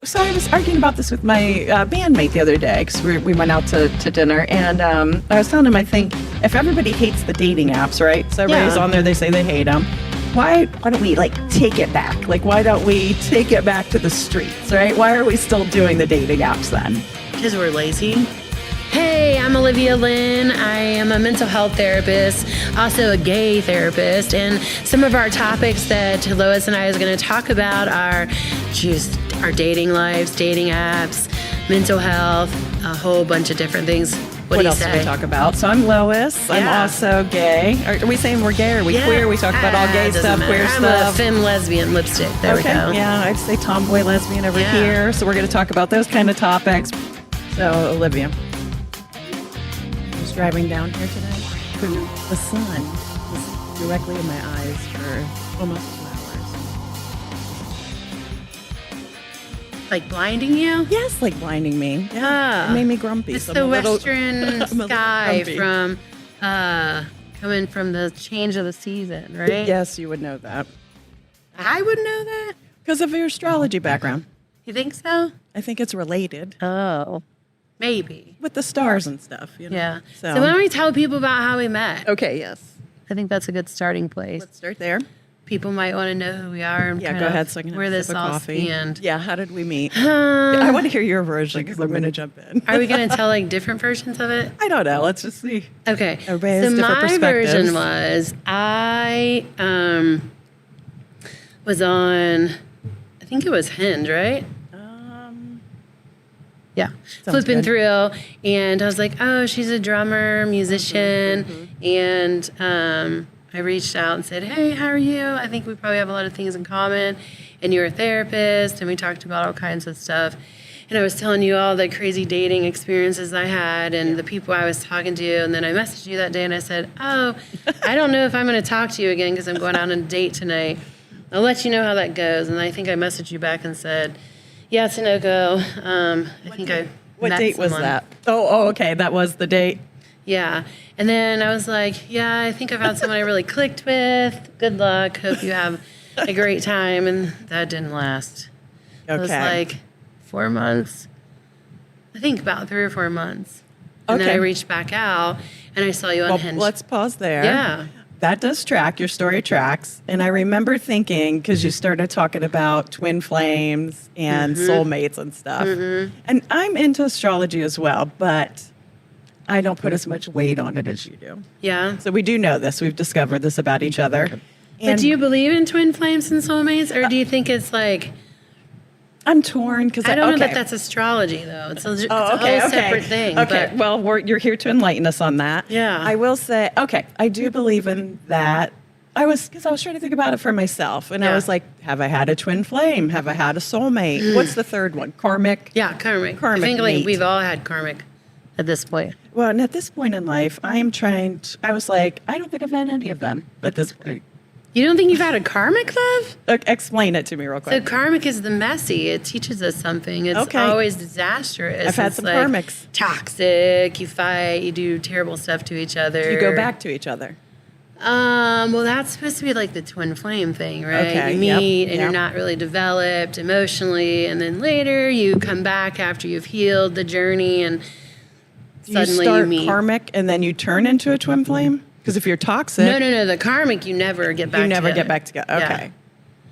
So I was arguing about this with my bandmate the other day because we went out to dinner, and I was telling him, I think if everybody hates the dating apps, right? So everybody's on there, they say they hate them. Why don't we take it back? Why don't we take it back to the streets, right? Why are we still doing the dating apps then? Because we're lazy. Hey, I'm Olivia Lynn. I am a mental health therapist, also a gay therapist, and some of our topics that Lois and I is going to talk about are just our dating lives, dating apps, mental health, a whole bunch of different things. What else do we talk about? So I'm Lois. I'm also gay. Are we saying we're gay or are we queer? We talk about all gay stuff, queer stuff. I'm a femme lesbian lipstick. There we go. Yeah, I'd say tomboy lesbian over here. So we're going to talk about those kind of topics. So, Olivia, I was driving down here today. The sun was directly in my eyes for almost 2 hours. Like blinding you? Yes, like blinding me. Yeah. It made me grumpy. It's the western sky from coming from the change of the season, right? Yes, you would know that. I would know that. Because of your astrology background. You think so? I think it's related. Oh. Maybe. With the stars and stuff, you know? Yeah. So why don't we tell people about how we met? Okay, yes. I think that's a good starting place. Let's start there. People might want to know who we are and go ahead so I can have where a this sip of all coffee. stand. Yeah, how did we meet? I want to hear your version because I'm going to jump in. Are we going to tell different versions of it? I don't know. Let's just see. Okay. Everybody has different my perspectives. version was I was on, I think it was Hinge, right? Yeah, flipping good. through, and I was like, oh, she's a drummer, musician, and I reached out and said, hey, how are you? I think we probably have a lot of things in common, and you're a therapist, and we talked about all kinds of stuff, and I was telling you all the crazy dating experiences I had and the people I was talking to, and then I messaged you that day, and I said, oh, I don't know if I'm going to talk to you again because I'm going out on a date tonight. I'll let you know how that goes, and I think I messaged you back and said, yeah, it's a no-go. What date was that? Oh, okay. That was the date. Yeah. And then I was like, yeah, I think I found someone I really clicked with. Good luck. Hope you have a great time. And that didn't last. Okay. It was like 4 months. I think about 3 or 4 months. And then I reached back out, and I saw you on Hinge. Let's pause there. Yeah. That does track. Your story tracks. And I remember thinking, because you started talking about twin flames and soulmates and stuff. And I'm into astrology as well, but I don't put as much weight on it as you do. Yeah. So we do know this. We've discovered this about each other. But do you believe in twin flames and soulmates, or do you think it's like... I'm torn because I don't know that that's astrology, though. It's a whole separate thing. Okay, but. well, you're here to enlighten us on that. Yeah. I will say, I do believe in that. Because I was trying to think about it for myself, and I was like, have I had a twin flame? Have I had a soulmate? What's the third one? Karmic? Yeah, karmic. Karmic I think mate. we've all had karmic at this point. Well, and at this point in life, I was like, I don't think I've had any of them at this point. You don't think you've had a karmic love? Explain it to me real quick. So karmic is the messy. It teaches us something. It's always disastrous. I've had some karmics. Toxic. You fight. You do terrible stuff to each other. You go back to each other. Well, that's supposed to be like the twin flame thing, right? Okay, You meet and you're not really developed emotionally, and then later you come back after you've healed the journey, and suddenly you meet. Karmic and then you turn into a twin flame? Because if you're toxic... No. The karmic, you never get back together. You never get back together. Okay. Yeah.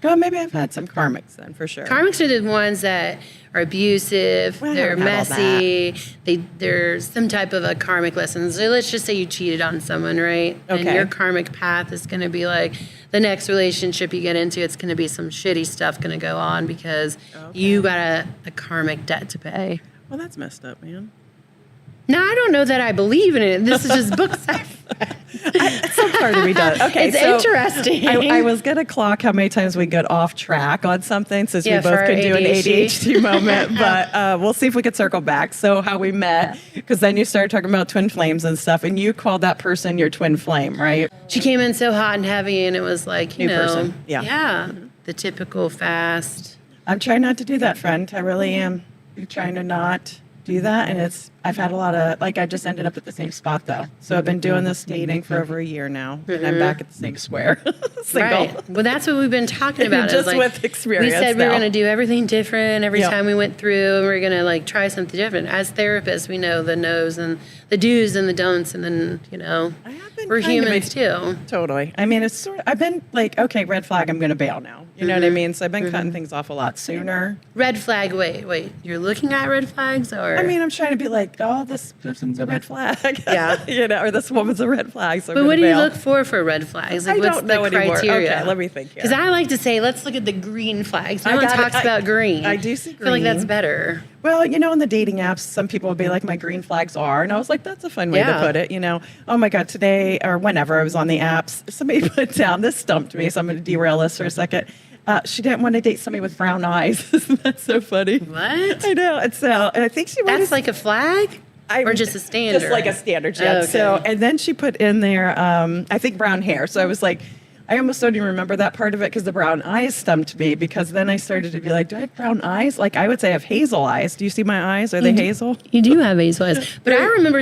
Well, maybe I've had some karmics then, for sure. Karmics are the ones that are abusive, Well, they're I haven't had messy, there's some type of a karmic lesson. So let's just say you cheated on someone, right? Okay. And your karmic path is going to be like the next relationship you get into, it's going to be some shitty stuff going to go on because you got a karmic debt to pay. Well, that's messed up, man. No, I don't know that I believe in it. This is just books I've read. Some part of me does. Okay, It's so interesting. I was going to clock how many times we get off track on something since we for both our could do an ADHD. ADHD moment, but we'll see if we could circle back. So how we met, because then you started talking about twin flames and stuff, and you called that person your twin flame, right? She came in so hot and heavy, and it was like, you New know, person. Yeah. The typical fast. I'm trying not to do that, friend. I really am. I'm trying to not do that. And I've had a lot of, like, I just ended up at the same spot though. So I've been doing this dating for over a year now, and I'm back at the same square. Single. Right. Well, that's what we've been talking about. Just like, with experience. We said we now. were going to do everything different every Yep. time we went through, and we are going to like try something different. As therapists, we know the no's and the do's and the don'ts, and then I have been we're kind of humans too. Totally. I mean, it's sort of, I've been like, okay, red flag, I'm going to bail now. You know what I mean? So I've been cutting things off a lot sooner. Red flag. Wait. You're looking at red flags, or I mean, I'm trying to be like, oh, this person's a red flag. Yeah. Or this woman's a red flag. So but what do you look for red flags? Like, I what's don't know the anymore. criteria? Okay, let me think here. Because I like to say, let's look at the green flags. No one talks about green. I do see green. I feel like that's better. Well, in the dating apps, some people will be like, my green flags are. And I was like, that's a fun way to put it. Oh my God, today or whenever I was on the apps, somebody put down, this stumped me. So I'm going to derail this for a second. She didn't want to date somebody with brown eyes. That's so funny. What? I know. And I think she wanted. That's like a flag? Or just a standard? Just like a standard, yeah. Okay. So, and then she put in there, I think brown hair. So I was like, I almost don't even remember that part of it because the brown eyes stumped me, because then I started to be like, do I have brown eyes? Like, I would say I have hazel eyes. Do you see my eyes? Are they hazel? You do have hazel eyes. But I remember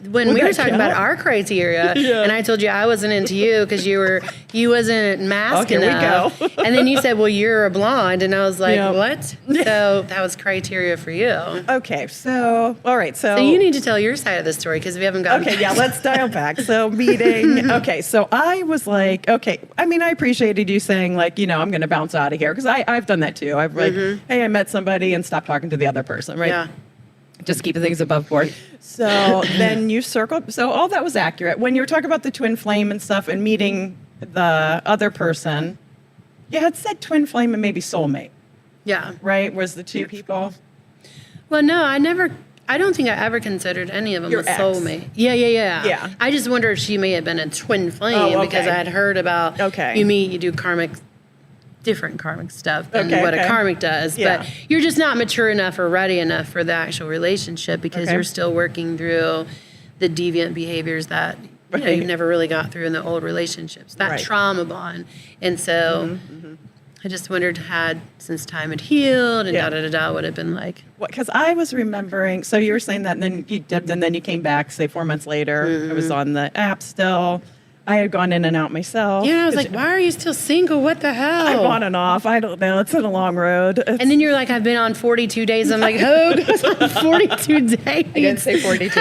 when we were talking about our criteria, and I told you I wasn't into you because you wasn't masked enough. Here we go. And then you said, well, you're a blonde. And I was like, what? So that was criteria for you. Okay, so, all right. So you need to tell your side of the story because we haven't gotten Okay, yeah, let's dial back. So meeting. Okay, so I was like, okay, I mean, I appreciated you saying like, I'm going to bounce out of here, because I've done that too. I've like, hey, I met somebody and stopped talking to the other person, right? Yeah. Just keep things above board. So then you circled. So all that was accurate. When you were talking about the twin flame and stuff and meeting the other person, you had said twin flame and maybe soulmate, Yeah. right? Was the two people? Well, no, I don't think I ever considered any of them Your a ex. soulmate. Yeah. Yeah. I just wondered if she may have been a twin flame because I had heard about you meet, you do different karmic stuff than what a karmic does. Yeah. But you're just not mature enough or ready enough for the actual relationship because you're still working through the deviant behaviors that you never really got through in the old relationships, that trauma bond. And so I just wondered, since time had healed and what it had been like. Because I was remembering, so you were saying that, and then you dipped, and then you came back, say 4 months later. I was on the app still. I had gone in and out myself. Yeah, I was like, why are you still single? What the hell? I'm on and off. I don't know. It's been a long road. And then you're like, I've been on 42 days. I'm like, who goes on 42 days? I didn't say 42.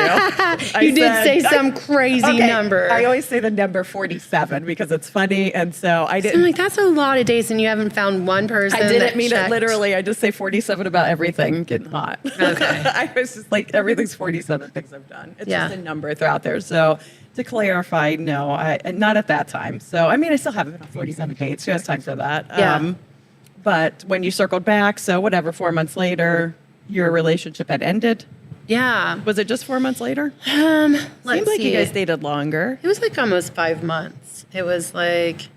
You did say some crazy number. I always say the number 47 because it's funny. And so I So didn't. I'm like, that's a lot of days and you haven't found one person. I didn't mean checked. it literally. I just say 47 about everything getting hot. Okay. I was just like, everything's 47 things I've done. It's just a number out there. So to clarify, no, not at that time. So, I mean, I still haven't been on 47 dates. Who has time for that? Yeah. But when you circled back, so whatever, 4 months later, your relationship had ended. Yeah. Was it just 4 months later? Let's Seemed like see. you guys dated longer. It was like almost 5 months. It was like,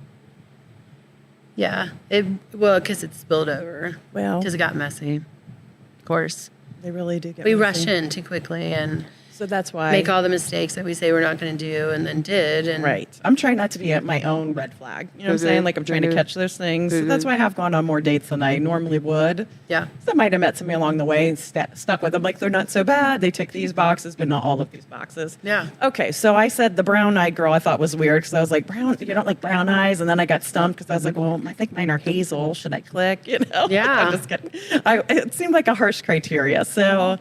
because it spilled over. Well, Because it got messy. Of course. they really do get We messy. rush in too quickly and So that's why. make all the mistakes that we say we're not going to do and then did. And Right. I'm trying not to be at my own red flag. You know what I'm saying? Like I'm trying to catch those things. So that's why I have gone on more dates than I normally would. Yeah. So I might have met somebody along the way and stuck with them. Like they're not so bad. They tick these boxes, but not all of these boxes. Yeah. Okay. So I said the brown eyed girl I thought was weird because I was like, brown, you don't like brown eyes? And then I got stumped because I was like, well, I think mine are hazel. Should I click? Yeah. I'm just kidding. It seemed like a harsh criteria. So.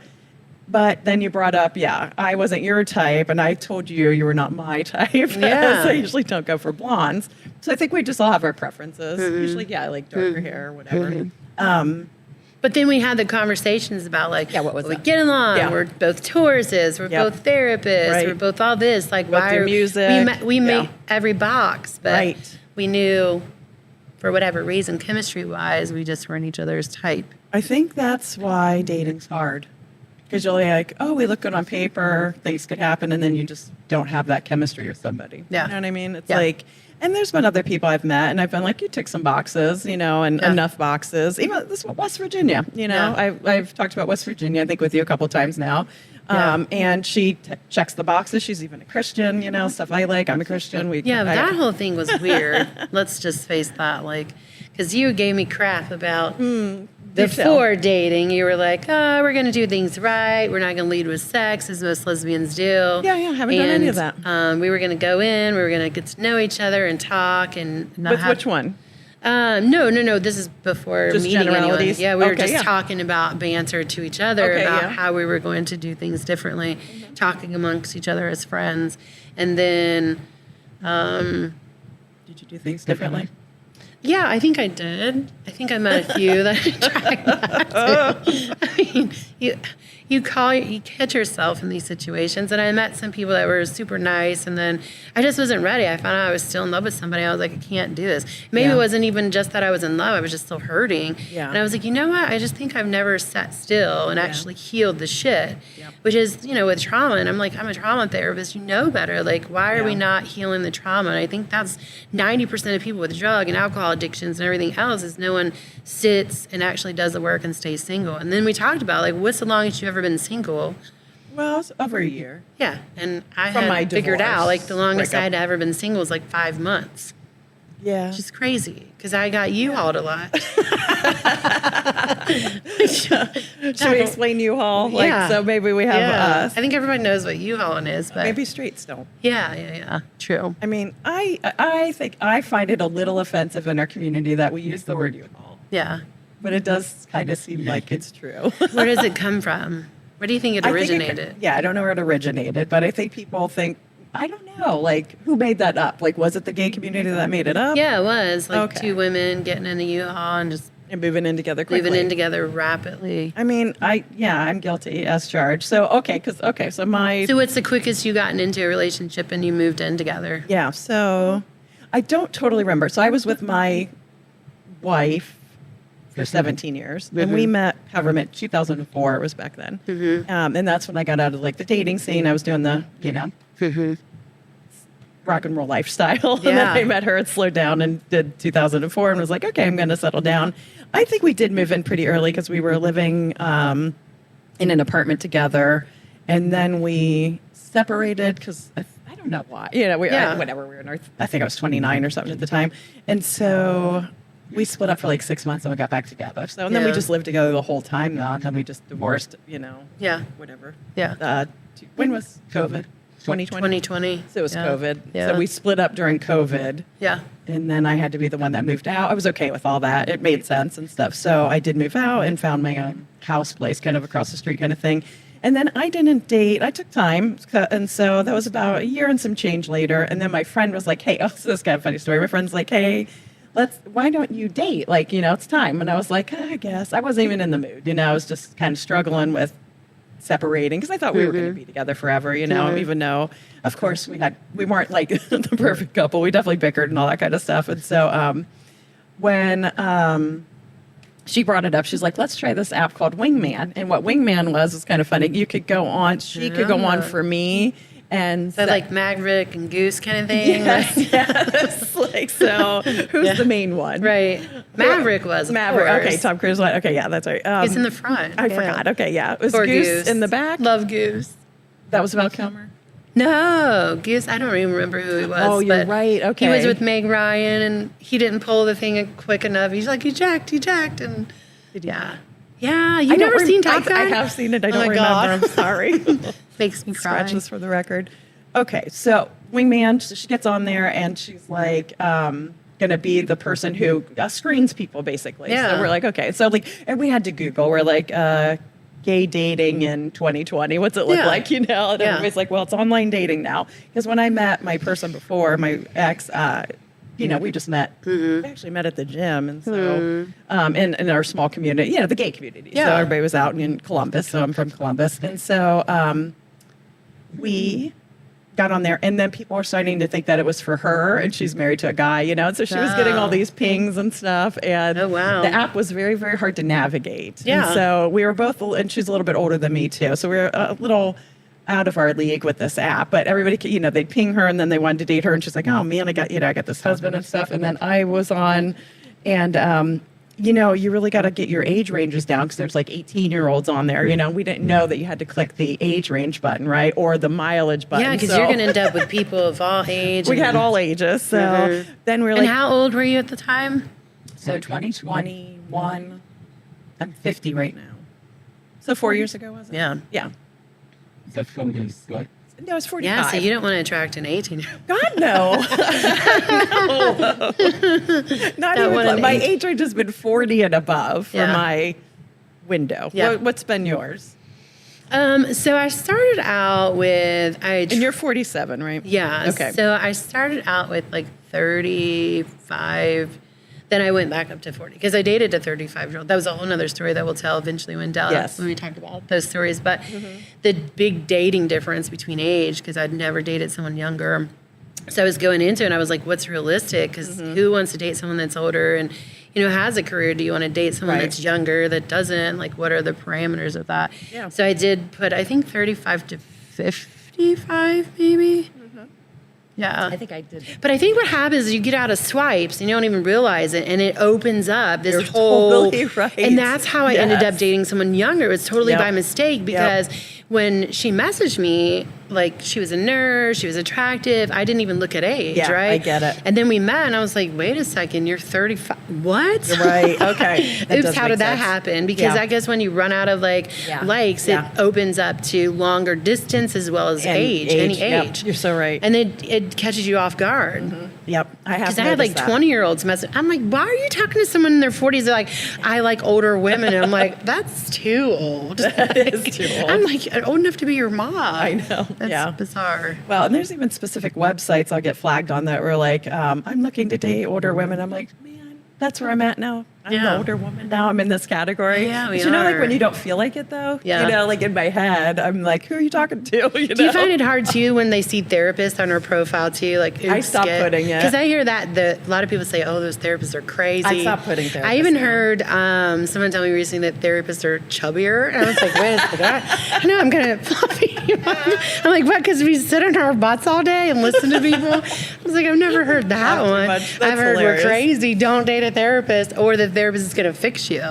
But then you brought up, I wasn't your type, and I told you were not my type. Yeah. So I usually don't go for blondes. So I think we just all have our preferences. Usually, I like darker hair or whatever. But then we had the conversations about like, what was we that? get along. Yeah. We're both Tauruses. We're both therapists. Right. We're both all this. Like, Both why do are music. we made every box, but Right. we knew for whatever reason, chemistry-wise, we just weren't each other's type. I think that's why dating's hard. Because you're like, oh, we look good on paper, things could happen, and then you just don't have that chemistry with somebody. Yeah. You know what I mean? It's like, and there's been other people I've met, and I've been like, you tick some boxes, and enough boxes. Even this West Virginia, I've talked about West Virginia, I think, with you a couple of times now. And she checks the boxes. She's even a Christian, stuff I like. I'm a Christian. That whole thing was weird. Let's just face that. Like, because you gave me crap about before dating, you were like, oh, we're going to do things right. We're not going to lead with sex, as most lesbians do. Yeah, haven't done any of that. We were going to go in, we were going to get to know each other and talk and not With which one? No. This is before Just meeting anyone. generalities? Yeah, we were Okay, just yeah. talking about banter to each other Okay, about yeah. how we were going to do things differently, talking amongst each other as friends. And then, Did you do things differently? yeah, I think I did. I think I met a few that I tried not to. I mean, you catch yourself in these situations. And I met some people that were super nice, and then I just wasn't ready. I found out I was still in love with somebody. I was like, I can't do this. Maybe Yeah. it wasn't even just that I was in love. I was just still hurting. Yeah. And I was like, you know what? I just think I've never sat still and actually healed the shit, Yep. which is, with trauma. And I'm like, I'm a trauma therapist. You know better. Like, why are we Yeah. not healing the trauma? And I think that's 90% of people with drug and alcohol addictions and everything else is no one sits and actually does the work and stays single. And then we talked about, like, what's the longest you've ever been single? Well, it's over a year. Yeah. And I From my had figured divorce out, like, the longest breakup. I'd ever been single was like 5 months. Yeah. Which is crazy because I got U-hauled a lot. Should we explain U-Haul? Yeah. So maybe we have us. I think everybody knows what U-hauling is, but Maybe straights don't. yeah. True. I mean, I think I find it a little offensive in our community that we use the word U-Haul, Yeah. but it does kind of seem like it's true. Where does it come from? Where do you think it I think originated? I don't know where it originated, but I think people think, I don't know, like, who made that up? Like, was it the gay community that made it up? Yeah, it was like Okay. two women getting in a U-Haul and just And moving in together quickly. moving in together rapidly. I mean, I'm guilty as charged. So, so my... So what's the quickest you gotten into a relationship and you moved in together? Yeah, so I don't totally remember. So I was with my wife for 17 years, and we met, however, 2004, it was back then. And that's when I got out of, like, the dating scene. I was doing the, rock and roll lifestyle. And then Yeah. I met her and slowed down and did 2004 and was like, okay, I'm going to settle down. I think we did move in pretty early because we were living in an apartment together. And then we separated because I don't know why. Whatever. We were in I think I was 29 or something at the time. And so we split up for like 6 months and we got back together. So, and then we Yeah. just lived together the whole time now. And then we just divorced, Yeah. whatever. Yeah. When was COVID? 2020? 2020. So it was Yeah. COVID. Yeah. So we split up during COVID. Yeah. And then I had to be the one that moved out. I was okay with all that. It made sense and stuff. So I did move out and found my own house place kind of across the street kind of thing. And then I didn't date. I took time. And so that was about a year and some change later. And then my friend was like, hey, this is kind of a funny story. My friend's like, hey, why don't you date? Like, it's time. And I was like, I guess. I wasn't even in the mood. I was just kind of struggling with separating because I thought we were going to be together forever, even though, of course, we weren't like the perfect couple. We definitely bickered and all that kind of stuff. And so when she brought it up, she's like, let's try this app called Wingman. And what Wingman was kind of funny. She could go on for me. And So like Maverick and Goose kind of thing. Yes. Like, so who's the main one? Right. Maverick was. Maverick. Of course. Okay, Tom Cruise one. Okay, yeah, that's right. He's in the front. I forgot. Okay, yeah. It was Or Goose in the back. Love Goose. That was Val Kilmer. No, Goose. I don't even remember who he was. Oh, you're but right. Okay. He was with Meg Ryan, and he didn't pull the thing quick enough. He's like, he jacked, and yeah. Yeah, you've never seen Top Gun? I have seen it. I Oh don't my remember. God. I'm sorry. Makes me cry. Scratch this for the record. Okay, so Wingman, she gets on there and she's like, going to be the person who screens people, basically. Yeah. So we're like, okay. So and we had to Google. We're like, gay dating in 2020. What's it look Yeah. like? And Yeah. everybody's like, well, it's online dating now. Because when I met my person before, my ex, we just met. We actually met at the gym, and so in our small community, the gay community. So Yeah. everybody was out in Columbus. So I'm from Columbus, and so we got on there, and then people were starting to think that it was for her, and she's married to a guy, and so she was getting all these pings and stuff, and Oh, wow. the app was very, very hard to navigate. Yeah. And so we were both, and she's a little bit older than me too, so we were a little out of our league with this app, but everybody, they'd ping her, and then they wanted to date her, and she's like, oh man, I got this husband and stuff, and then I was on, and you really got to get your age ranges down because there's like 18-year-olds on there. We didn't know that you had to click the age range button, right? Or the mileage button. Yeah, because you're going to end up with people of all age. We had all ages. So then we were And like. how old were you at the time? So 2021. I'm 50 right now. So 4 years ago, was it? Yeah. Yeah. Is that from his like? No, it's 45. Yeah, so you don't want to attract an 18. God, no. No. Not even one my and age range has been 40 and above for Yeah. my window. Yeah. What's been yours? So I started out with And you're 47, right? Yeah. Okay. So I started out with like 35. Then I went back up to 40 because I dated a 35-year-old. That was a whole other story that we'll tell eventually when we talk about those stories. But the big dating difference between age, because I'd never dated someone younger. So I was going into it and I was like, what's realistic? Because who wants to date someone that's older and, has a career? Do you want to date someone Right. that's younger that doesn't? Like, what are the parameters of that? Yeah. So I did put, I think, 35 to 55 maybe. Yeah. I think I did. But I think what happens is you get out of swipes and you don't even realize it, and it opens up this You're whole. totally right. And that's how I ended up Yes. dating someone younger. It was totally Yep. by mistake because when she messaged me, like she was a nurse, she was attractive. I didn't even look at age, Yeah, right? I get it. And then we met, and I was like, "Wait a second, you're 35. What? You're right. Okay. That Oops, does how make did that sense. happen? Because Yeah. I guess when you run out of likes, Yeah. it opens up to longer distance as well as And age, any Yep. age. You're so right. And it catches you off guard. Yep. I have Because I had like noticed that. 20-year-olds message. I'm like, why are you talking to someone in their 40s? They're like, I like older women. And I'm like, that's too old. That is too old. I'm like, old enough to be your mom. I know. That's Yeah. bizarre. Well, and there's even specific websites I'll get flagged on that were like, I'm looking to date older women. I'm like, man, that's where I'm at now. I'm Yeah. an older woman now. I'm in this category. Yeah, we But like are. when you don't feel like it though, Yeah. like in my head, I'm like, who are you talking to? Do you find it hard too when they see therapists on her profile too? Like, I stopped putting it. Because I hear that a lot of people say, "Oh, those therapists are crazy." I stopped putting therapists I even now. heard someone tell me recently that therapists are chubbier, and I was like, "Wait a second, I know I'm kind of fluffy." I'm like, "What?" Because we sit on our butts all day and listen to people. I was like, "I've never heard that Not too one. much. That's I've heard hilarious. we're crazy. Don't date a therapist, or the therapist is going to fix you."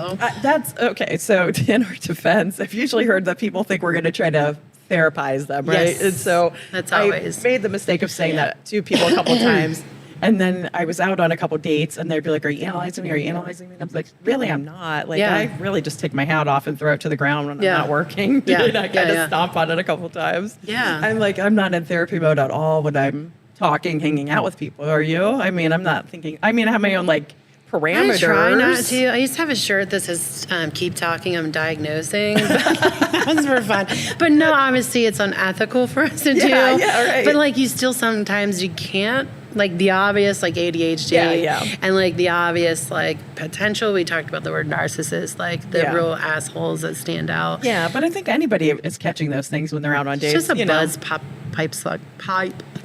That's okay. So in our defense, I've usually heard that people think we're going to try to therapize them, right? Yes. And so That's I always- made the mistake of saying that to people a couple of times. And then I was out on a couple dates and they'd be like, are you analyzing me? Are you analyzing me? And I was like, really, I'm not. Like, Yeah. I really just take my hat off and throw it to the ground when Yeah. I'm not working. Yeah. And I kind of Yeah. stomp on it a couple of times. Yeah. I'm like, I'm not in therapy mode at all when I'm talking, hanging out with people. Are you? I mean, I'm not thinking, I mean, I have my own like parameters. I try not to. I used to have a shirt that says "Keep talking, I'm diagnosing." That was for fun, but no, obviously it's unethical for us to do. Yeah, right. But like, you still sometimes you can't. Like the obvious, like ADHD, Yeah. and like the obvious, like potential. We talked about the word narcissist, like the Yeah. real assholes that stand out. Yeah, but I think anybody is catching those things when they're out on It's dates. just a you know. buzz pipe.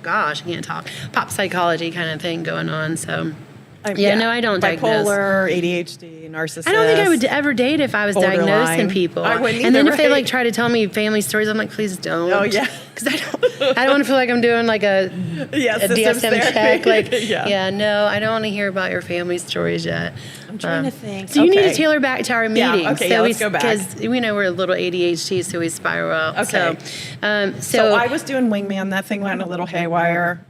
Gosh, I can't talk. Pop psychology kind of thing going on. So. No, I don't diagnose. Bipolar, ADHD, narcissist. I don't think I would ever date if I was Borderline. diagnosing people. I wouldn't and then either, if they right? like try to tell me family stories, I'm like, please don't. Oh, yeah. Because I don't want to feel like I'm doing like a systems DSM therapy. check. Like, Yeah. no, I don't want to hear about your family stories yet. I'm trying to think. So you need to Okay. tailor back to our Yeah, meeting. okay, yeah, let's go back. Because we know we're a little ADHD, so we spiral out. Okay. So I was doing wingman. That thing went a little haywire.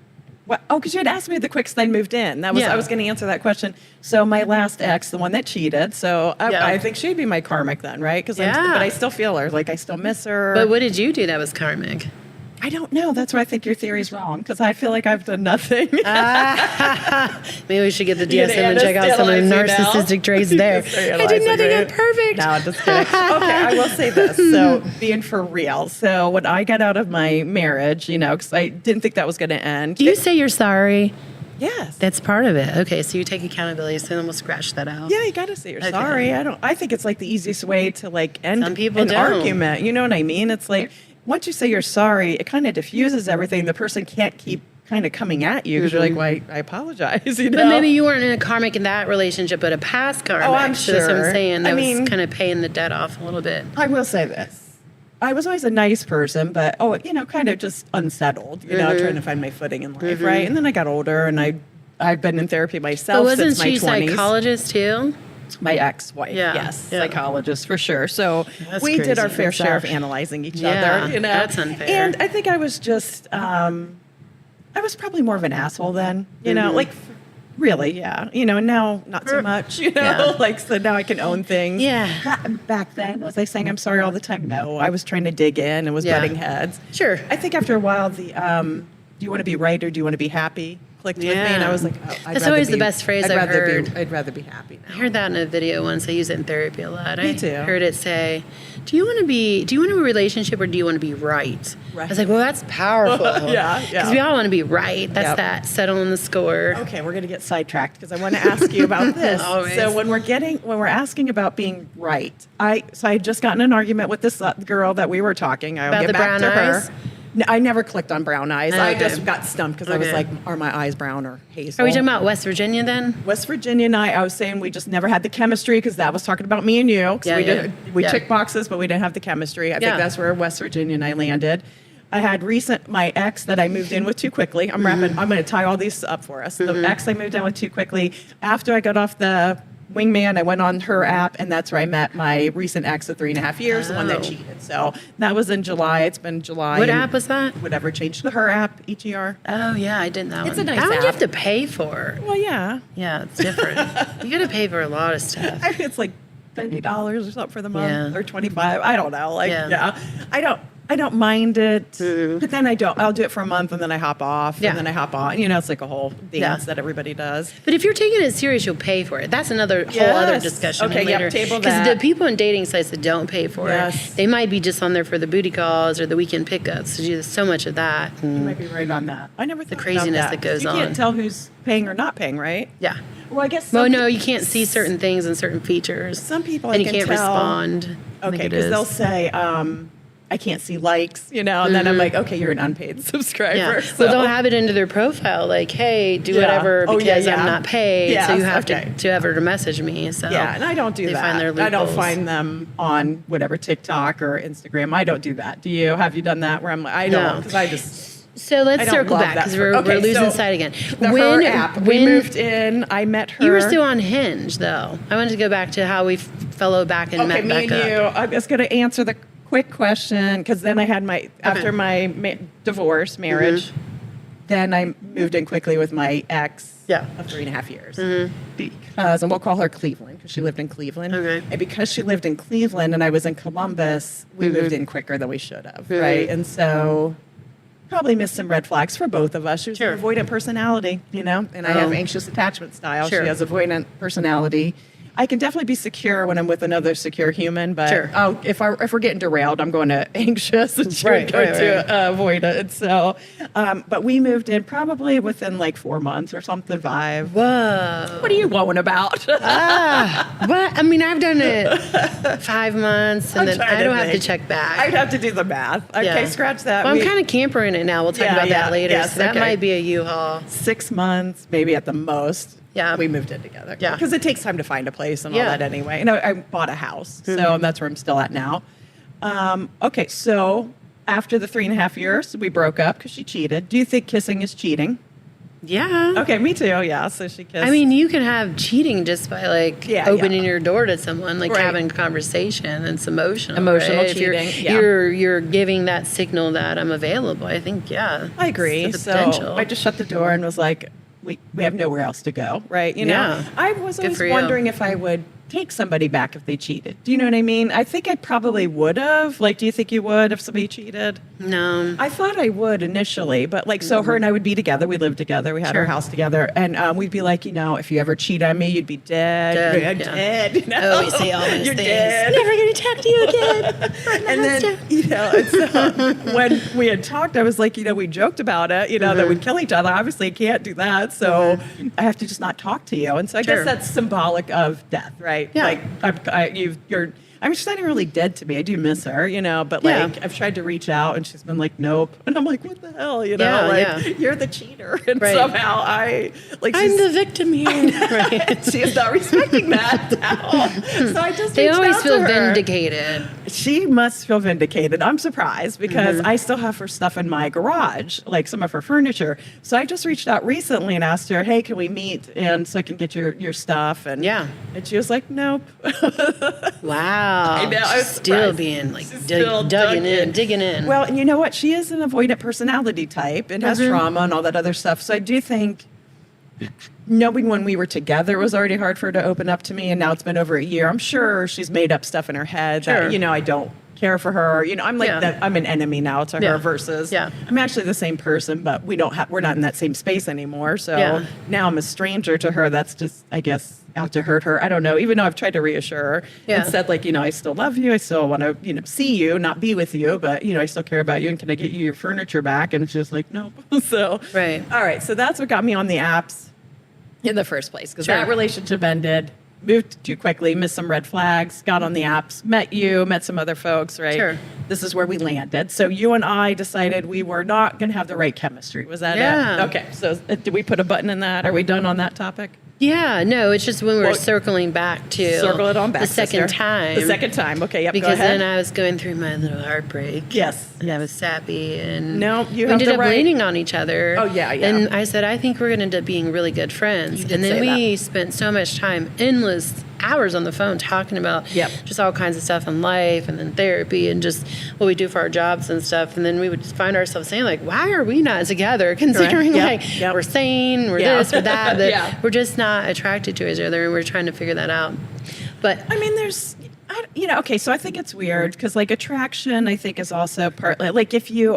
What? Oh, because you had asked me the quickest I moved in. That was Yeah. I was going to answer that question. So my last ex, the one that cheated. So Yeah. I think she'd be my karmic then, right? Because Yeah. but I still feel her. Like I still miss her. But what did you do that was karmic? I don't know. That's why I think your theory's wrong. Because I feel like I've done nothing. Maybe we should get the You DSM know, and check out some of the analyze you now. narcissistic traits there. Start I did analyzing, nothing right? imperfect. No, I'm just kidding. Okay, I will say this. So, being for real. So, when I got out of my marriage, because I didn't think that was going to end. Do you say you're sorry? Yes. That's part of it. Okay, so you take accountability, so then we'll scratch that out. Yeah, you got to say you're Okay. sorry. I think it's like the easiest way to like end Some people an don't. argument. You know what I mean? It's like once you say you're sorry, it kind of diffuses everything. The person can't keep kind of coming at you because you're like, well, I apologize. You know? But maybe you weren't in a karmic in that relationship, but a past karmic. Oh, I'm So that's what I'm sure. saying. I That mean- was kind of paying the debt off a little bit. I will say this. I was always a nice person, but kind of just unsettled, trying to find my footing in life, right? And then I got older and I've been in therapy myself But wasn't since my she 20s. psychologist too? My ex-wife, Yeah, yes, yeah. psychologist for sure. So That's we did our crazy. fair That's share of sad. analyzing each Yeah, other. that's unfair. And I think I was just, I was probably more of an asshole then. Mm-hmm. Like Really, yeah. And now not so much, Yeah. like, so now I can own things. Yeah. Back then, was I saying I'm sorry all the time? No, I was trying to dig in and was Yeah. butting heads. Sure. I think after a while, do you want to be right or do you want to be happy clicked with me? And I was like, That's always the best phrase I've heard. I'd rather be happy now. I heard that in a video once. I use it in therapy a lot. Me too. I heard it say, do you want a relationship or do you want to be right? Right. I was like, well, that's powerful. Yeah. Because we all want to be right. That's Yep. that settling the score. Okay, we're going to get sidetracked because I want to ask you about this. Always. So when we're asking about being right, I had just gotten an argument with this girl that we were talking. I'll About get the back brown to eyes? her. No, I never clicked on brown eyes. I Okay. just got stumped because I was Okay. like, are my eyes brown or hazel? Are we talking about West Virginia then? West Virginia and I was saying we just never had the chemistry because that was talking about me and you. 'Cause Yeah, we yeah. tick boxes, but we didn't have the chemistry. I Yeah. think that's where West Virginia and I landed. I had my ex that I moved in with too quickly. I'm going to tie all these up for us. The ex I moved in with too quickly. After I got off the wingman, I went on her app, and that's where I met my recent ex of 3.5 years, the one that Oh. cheated. So that was in July. It's been July. What and app was that? Whatever changed to her app, EGR. Oh, yeah, I did that It's one. a nice That one you app. have to pay for. Well, yeah. Yeah, it's different. You got to pay for a lot of stuff. I think it's like $50 or something for the month, Yeah. or 25. I don't know. Like, Yeah. yeah, I don't mind it, Mhm. but then I'll do it for a month and then I hop off, Yeah. and then I hop on. It's like a whole dance Yeah. that everybody does. But if you're taking it serious, you'll pay for it. That's another whole other Yes. discussion Okay, yep, later. table Because that. the people in dating sites that don't pay for Yes. it, they might be just on there for the booty calls or the weekend pickups. So there's so much of that. You might be right on that. I never thought craziness about that goes You on. can't tell who's paying or not paying, right? Yeah. Well, I guess. Well, some no, peop- you can't see certain things and certain features. Some people I and you can can't tell- respond. Okay, because they'll say, I can't see likes, and then I'm like, okay, you're an unpaid subscriber. Yeah. So. Well, they'll have it into their profile, like, hey, do Yeah. whatever Oh, because yeah, yeah. I'm not paid. Yes, so you have okay. to ever to message me. So Yeah, and I don't do they that. Find their I don't loopholes. find them on whatever TikTok or Instagram. I don't do that. Do you? Have you done that? Where I'm like, I don't, No. because I just. So let's I don't circle love back that because for- we're losing so sight again. Her app. We moved in. I met her. You were still on Hinge, though. I wanted to go back to how we fell back and Okay, met me back and up. you. I'm just going to answer the quick question because then I had after my divorce, marriage, then I moved in quickly with my ex Yeah. of 3.5 years. Because, and we'll call her Cleveland because she lived in Cleveland. Okay. And because she lived in Cleveland and I was in Columbus, we moved in quicker than we should have, right? And so probably missed some red flags for both of us. She was Sure. an avoidant personality, and I have anxious attachment style. Sure. She has avoidant personality. I can definitely be secure when I'm with another secure human, but Sure. if we're getting derailed, I'm going to anxious and she Right, would go right, to avoidant. So, but we moved in probably within like 4 months or something, 5. Whoa. What are you going about? What? I mean, I've done it 5 months, and I'm then trying I to don't have to think. check back. I'd have to do the math. Okay, Yeah. scratch that. Well, I'm kind of campering it now. We'll talk Yeah, about yeah, that later. yes, so that okay. might be a U-Haul. 6 months, maybe at the most. Yeah. We moved in together. Yeah. Because it takes time to find a place and Yeah. all that anyway. And I bought a house. So that's where I'm still at now. Okay, so after the 3.5 years, we broke up because she cheated. Do you think kissing is cheating? Yeah. Okay, me too. Yeah, so she kissed. I mean, you can have cheating just by Yeah, opening yeah. your door to someone, like Right. having conversation, and it's emotional. Emotional right? If cheating, yeah. you're giving that signal that I'm available. I think, yeah. I agree. It's the So potential. I just shut the door and was like, we have nowhere else to go, right? Yeah. I was Good always for you. wondering if I would take somebody back if they cheated. Do you know what I mean? I think I probably would have. Like, do you think you would if somebody cheated? No. I thought I would initially, but like, so her and I would be together. We lived together. We had Sure. our house together, and we'd be like, if you ever cheat on me, you'd be dead. Dead, You're yeah. dead. Oh, we say all those You're things. dead. Never going to talk to you again. And then, and so when we had talked, I was like, we joked about it, that we'd kill each other. Obviously, I can't do that. So I have to just not talk to you. And so I Sure. guess that's symbolic of death, right? Yeah. Like, she's not even really dead to me. I do miss her, but Yeah. like, I've tried to reach out and she's been like, nope. And I'm like, what the hell? Yeah, like, yeah. you're the cheater. And Right. somehow I'm she's- the victim here. Right. she is not respecting that now. So I just They reached always out to feel her. vindicated. She must feel vindicated. I'm surprised because Mm-hmm. I still have her stuff in my garage, like some of her furniture. So I just reached out recently and asked her, hey, can we meet? And so I can get your stuff. And Yeah. And she was like, nope. Wow. I know, I was Still surprised. being like She's still dug digging in. Well, and you know what? She is an avoidant personality type and has trauma and all that other stuff. So I do think knowing when we were together was already hard for her to open up to me, and now it's been over a year. I'm sure she's made up stuff in her head Sure. that, I don't care for her. I'm like I'm an enemy now to her versus I'm actually the same person, but we're not in that same space anymore. So now I'm a stranger to her. That's just, I guess, out to hurt her. I don't know. Even though I've tried to reassure her and said, like, I still love you. I still want to, see you, not be with you, but, I still care about you. And can I get you your furniture back? And it's just like, no. So, Right. All right. So that's what got me on the apps in the first place, because that relationship ended. Moved too quickly, missed some red flags, got on the apps, met some other folks, right? Sure. This is where we landed. So you and I decided we were not going to have the right chemistry. Was that it? Okay. So did we put a button in that? Are we done on that topic? Yeah, no, it's just when we were circling back to circle it on back, the second time. The second time. Okay, yep, because go ahead. then I was going through my little heartbreak. Yes. And I was sappy, and we ended up leaning on each other. Oh, yeah. And I said, I think we're going to end up being really good friends. And then we spent so much time, endless hours on the phone talking about just all kinds of stuff in life, and then therapy, and just what we do for our jobs and stuff. And then we would find ourselves saying, like, why are we not together? Considering we're sane, we're this, we're that, but we're just not attracted to each other, and we're trying to figure that out. But I mean, there's, okay, so I think it's weird because, like, attraction, I think, is also partly, like, if you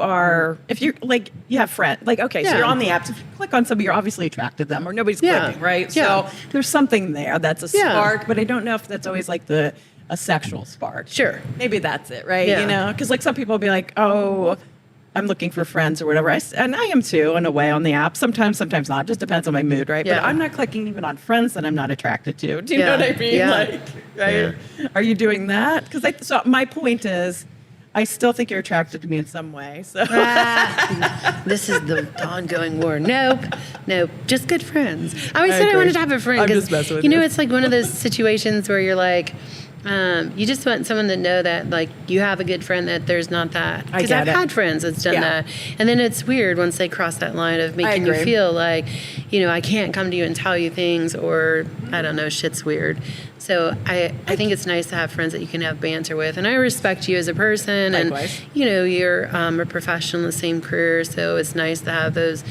like, you have friends, like, okay, so you're on the apps, if you click on somebody, you're obviously attracted to them, or nobody's clicking, right? Yeah. So there's something there that's a spark, but I don't know if that's always, like, a sexual spark. Sure. Maybe that's it, right? Yeah. Because, like, some people will be like, oh, I'm looking for friends or whatever. And I am too, in a way, on the app. Sometimes not. Just depends on my mood, right? Yeah. But I'm not clicking even on friends that I'm not attracted to. Do you know what I mean? Yeah. Like, right? Yeah. Are you doing that? So my point is, I still think you're attracted to me in some way. So this is the ongoing war. Nope. Just good friends. I always said I wanted to have a friend. I'm just messing with you. It's like one of those situations where you're like, you just want someone to know that, like, you have a good friend, that there's not that. Because I've had friends that's done that. And then it's weird once they cross that line of making you feel like, I can't come to you and tell you things, or, I don't know, shit's weird. So I think it's nice to have friends that you can have banter with. And I respect you as a person. Likewise. And, you're a professional in the same career. So it's nice to have those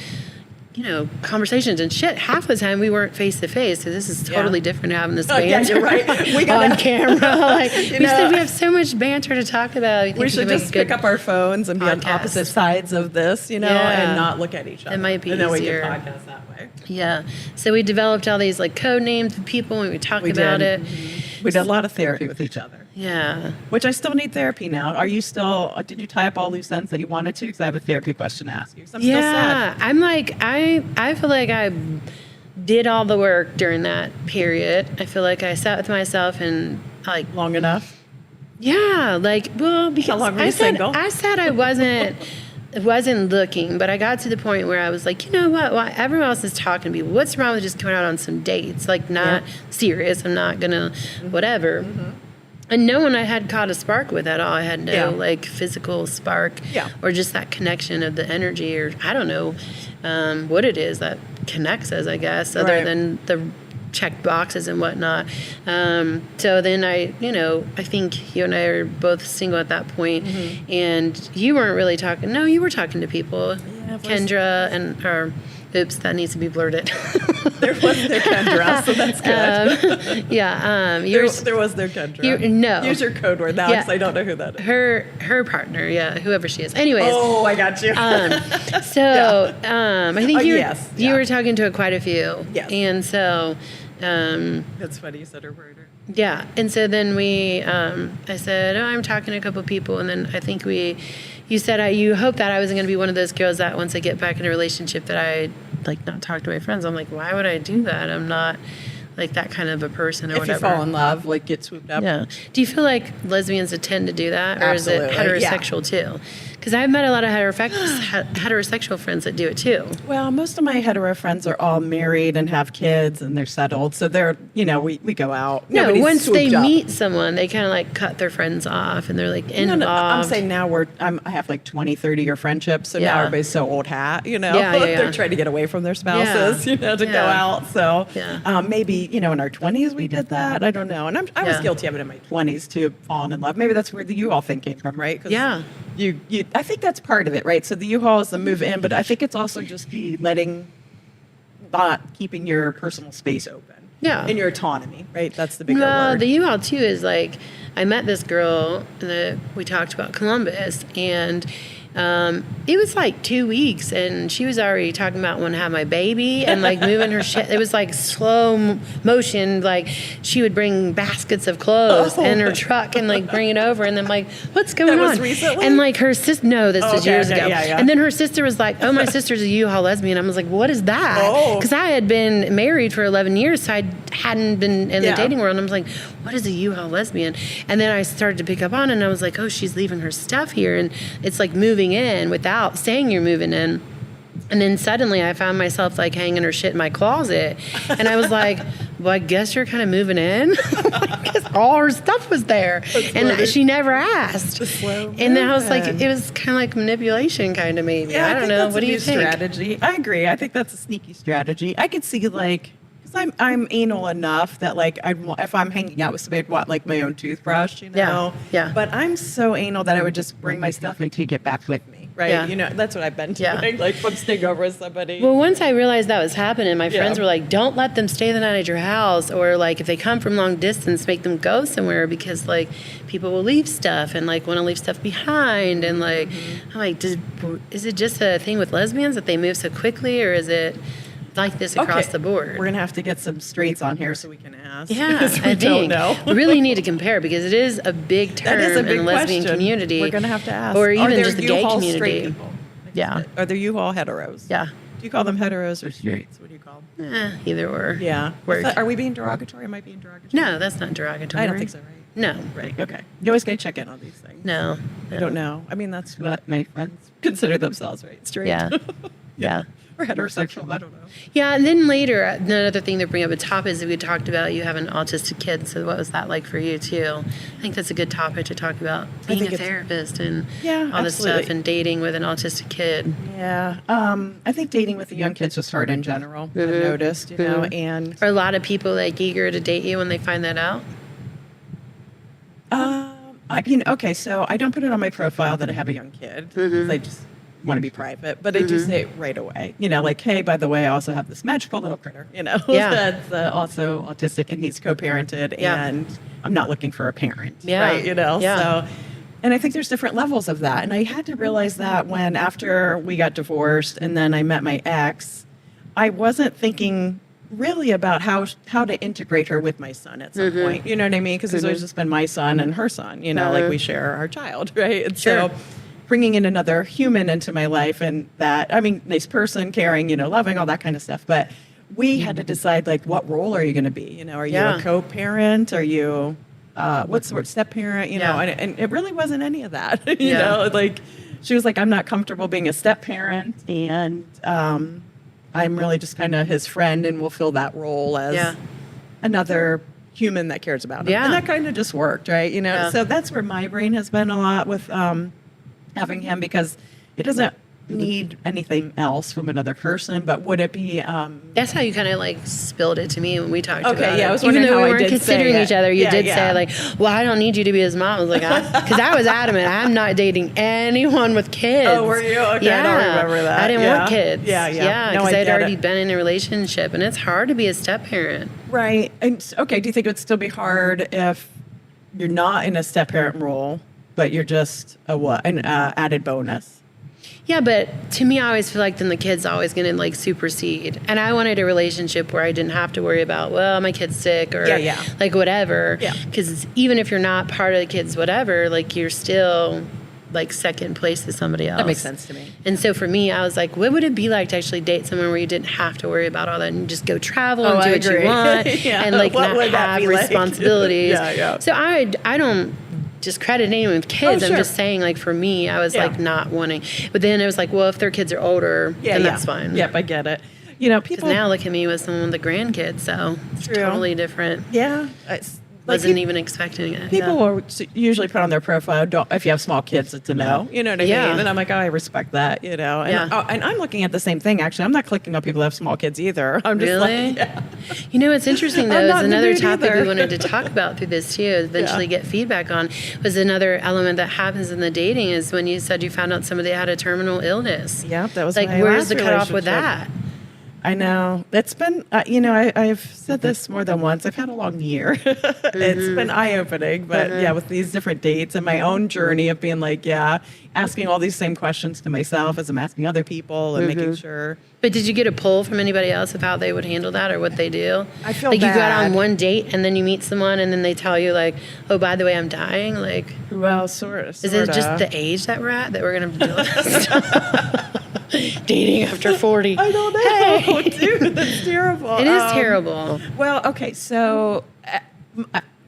conversations and shit. Half the time we weren't face to face, so this is totally different having this banter you're right. We got on camera. Like, we said we have so much banter to talk about. We should just pick up our phones and be on opposite sides of this, and not look at each other. It might be easier. easier. We can podcast that way. Yeah. So we developed all these, like, code names of people when we talked about it. We did a lot of therapy with each other. Yeah. Which I still need therapy now. Are you still, did you tie up all loose ends that you wanted to? Because I have a therapy question to ask you. I'm still sad. I'm like, I feel like I did all the work during that period. I feel like I sat with myself and, like. Long enough? Yeah. Like, well, because how long were you single? I said I wasn't looking, but I got to the point where I was like, you know what? Well, everyone else is talking to me. What's wrong with just going out on some dates? Like, not serious. I'm not going to whatever. Mm-hmm. And no one I had caught a spark with at all. I had no, like, physical spark or just that connection of the energy, or I don't know what it is that connects us, I guess, other than the checked boxes and whatnot. So then I think you and I are both single at that point, and you weren't really talking. No, you were talking to people. Yeah, Kendra and oops, that needs to be blurted. There was their Kendra, so that's good. There was their Kendra. Use your code word now, because I don't know who that is. Her partner, whoever she is. Anyways. Oh, I got you. I think you were talking to quite a few. Yes. And so. That's funny you said her partner. Yeah, and so then I said, I'm talking to a couple of people, and then I think you said you hope that I wasn't going to be one of those girls that once I get back in a relationship that I, like, not talk to my friends. I'm like, why would I do that? I'm not, like, that kind of a person or whatever. If you fall in love, like, get swooped up. Yeah. Do you feel like lesbians tend to do that, or Absolutely. is it heterosexual too? Because I've met a lot of heterosexual friends that do it too. Well, most of my hetero friends are all married and have kids, and they're settled. So they're, we go out. No, once they meet someone, they kind of, like, cut their friends off, and they're, like, involved. No, I'm saying now I have, like, 20, 30-year friendships. So now everybody's so old hat, They're trying to get away from their spouses, to go out. So maybe, in our 20s we did that. I don't know. And I was guilty of it in my 20s too, falling in love. Maybe that's where the U-Haul thing came from, right? I think that's part of it, right? So the U-Haul is the move in, but I think it's also just letting not keeping your personal space open. Yeah. And your autonomy, right? That's the bigger Well, word. the U-Haul too is like, I met this girl that we talked about Columbus, and it was like 2 weeks, and she was already talking about wanting to have my baby and like moving her shit. It was like slow motion. Like she would bring baskets of clothes in her truck and like bring it over, and then like, what's going on? That was recently? And like her sister, no, this was years ago. Yeah. And then her sister was like, oh, my sister's a U-Haul lesbian. I was like, what is that? Oh. Because I had been married for 11 years, so I hadn't been in the Yeah. dating world. And I was like, what is a U-Haul lesbian? And then I started to pick up on it, and I was like, oh, she's leaving her stuff here, and it's like moving in without saying you're moving in. And then suddenly I found myself like hanging her shit in my closet, and I was like, well, I guess you're kind of moving in, because all her stuff was there, and she never asked. And then I was like, it was kind of like manipulation, kind of maybe. Yeah, I don't think know. that's What a do you new think? Strategy. I agree. I think that's a sneaky strategy. I could see like, because I'm anal enough that like if I'm hanging out with somebody, I'd want like my own toothbrush, you know. Yeah. But I'm so anal that I would just bring my stuff and take it back with me. Right. Yeah. You know, that's what I've been doing. Yeah. Like if I'm staying over with somebody. Well, once I realized that was happening, my friends Yeah. were like, don't let them stay the night at your house, or like if they come from long distance, make them go somewhere, because like people will leave stuff and like want to leave stuff behind. And like, I'm like, is it just a thing with lesbians that they move so quickly, or is it like this across the board? We're gonna have to get some straights on here so we can ask. Yeah, because we I don't think know. we really need to compare, because it is a big term That is a big in the lesbian question. community. We're gonna have to ask. or Are even there just the gay U-Haul straight community. people? Yeah, Are there U-Haul heteros? yeah, Do you call them heteros or straights? What do you call them? either or. Yeah. Work. Are we being derogatory? Am I being derogatory? No, that's not derogatory. I don't think so, right? No, Right. Okay. You always gotta check in on these things. no, I don't know. I mean, that's what my friends consider themselves, right? Straight. Yeah. Yeah. Or heterosexual. I don't know. Yeah, and then later, another thing to bring up at top is that we talked about you having an autistic kid. So what was that like for you too? I think that's a good topic to talk about, being think a it's- therapist and Yeah, all this stuff, absolutely. and dating with an autistic kid. Yeah. I think dating with the young kids was hard in general. I've noticed, you know, and Are a lot of people like eager to date you when they find that out? okay, so I don't put it on my profile that I have a young kid. 'Cause I just want to be private, but I do say it right away. You know, like, hey, by the way, I also have this magical little critter, you know, Yeah. that's also autistic and he's co-parented, Yeah. and I'm not looking for a parent, Yeah. right? You know, Yeah. so. And I think there's different levels of that. And I had to realize that when after we got divorced and then I met my ex, I wasn't thinking really about how to integrate her with my son at some point. You know what I mean? Because it's always just been my son and her son, you know, like we share our child, right? And Sure. so bringing in another human into my life, and that, I mean, nice person, caring, you know, loving, all that kind of stuff. But we had to decide, like, what role are you going to be? You know, are you Yeah. a co-parent? Are you, what's the word, step-parent? You know, Yeah. and it really wasn't any of that. You Yeah. know, like, she was like, I'm not comfortable being a step-parent, and I'm really just kind of his friend, and will fill that role as Yeah. another human that cares about him. Yeah. And that kind of just worked, right? You know, Yeah. so that's where my brain has been a lot with having him, because it doesn't need anything else from another person. But would it be That's how you kind of like spilled it to me when we talked Okay, about it. yeah, I was Even wondering though how we I weren't did say considering it. each other, you Yeah, did yeah. say like, well, I don't need you to be his mom. I was like, because I was adamant, I'm not dating anyone with kids. Oh, were you? Okay, I don't remember that. I didn't Yeah. want kids. Yeah, yeah. Yeah, No, because I I'd get already it. been in a relationship, and it's hard to be a step parent. right? And okay, do you think it would still be hard if you're not in a step parent role, but you're just an added bonus? Yeah, but to me, I always feel like then the kid's always going to like supersede. And I wanted a relationship where I didn't have to worry about, well, my kid's sick or Yeah. like whatever. Yeah. Because even if you're not part of the kid's whatever, like you're still like second place to somebody else. That makes sense to me. And so for me, I was like, what would it be like to actually date someone where you didn't have to worry about all that and just go travel and Oh, do I what agree. you want Yeah. and like What not would that have be like? responsibilities. Yeah. So I don't discredit anyone with kids. Oh, I'm sure. just saying, like, for me, I was Yeah. like not wanting. But then it was like, well, if their kids are older, then that's fine. Yep, I get it. You know, Because people now look at me with someone with a grandkid, so it's True. totally different. Yeah, it's like Wasn't even expecting it. people yeah. will usually put on their profile, don't, if you have small kids, it's a no. You know what I Yeah. mean? And I'm like, oh, I respect that, you know. And, Yeah. and I'm looking at the same thing, actually. I'm not clicking on people who have small kids either. I'm just Really? like, yeah. You know what's interesting though I'm is not in the another mood topic either. we wanted to talk about through this too, eventually get feedback on, was another element that happens in the dating is when you said you found out somebody had a terminal illness. Yep, that was like my where's last the cutoff with relationship. that? I know. It's been, I've said this more than once. I've had a long year. It's been eye-opening, but with these different dates and my own journey of being like, asking all these same questions to myself as I'm asking other people and making sure. But did you get a pull from anybody else of how they would handle that or what they do? I feel like bad. you go out on one date and then you meet someone and then they tell you like, oh, by the way, I'm dying. Like, Well, sort of. is it just the age that we're at that we're going to deal with this? Dating after 40. I don't know, dude. That's terrible. It is terrible. Well, okay, so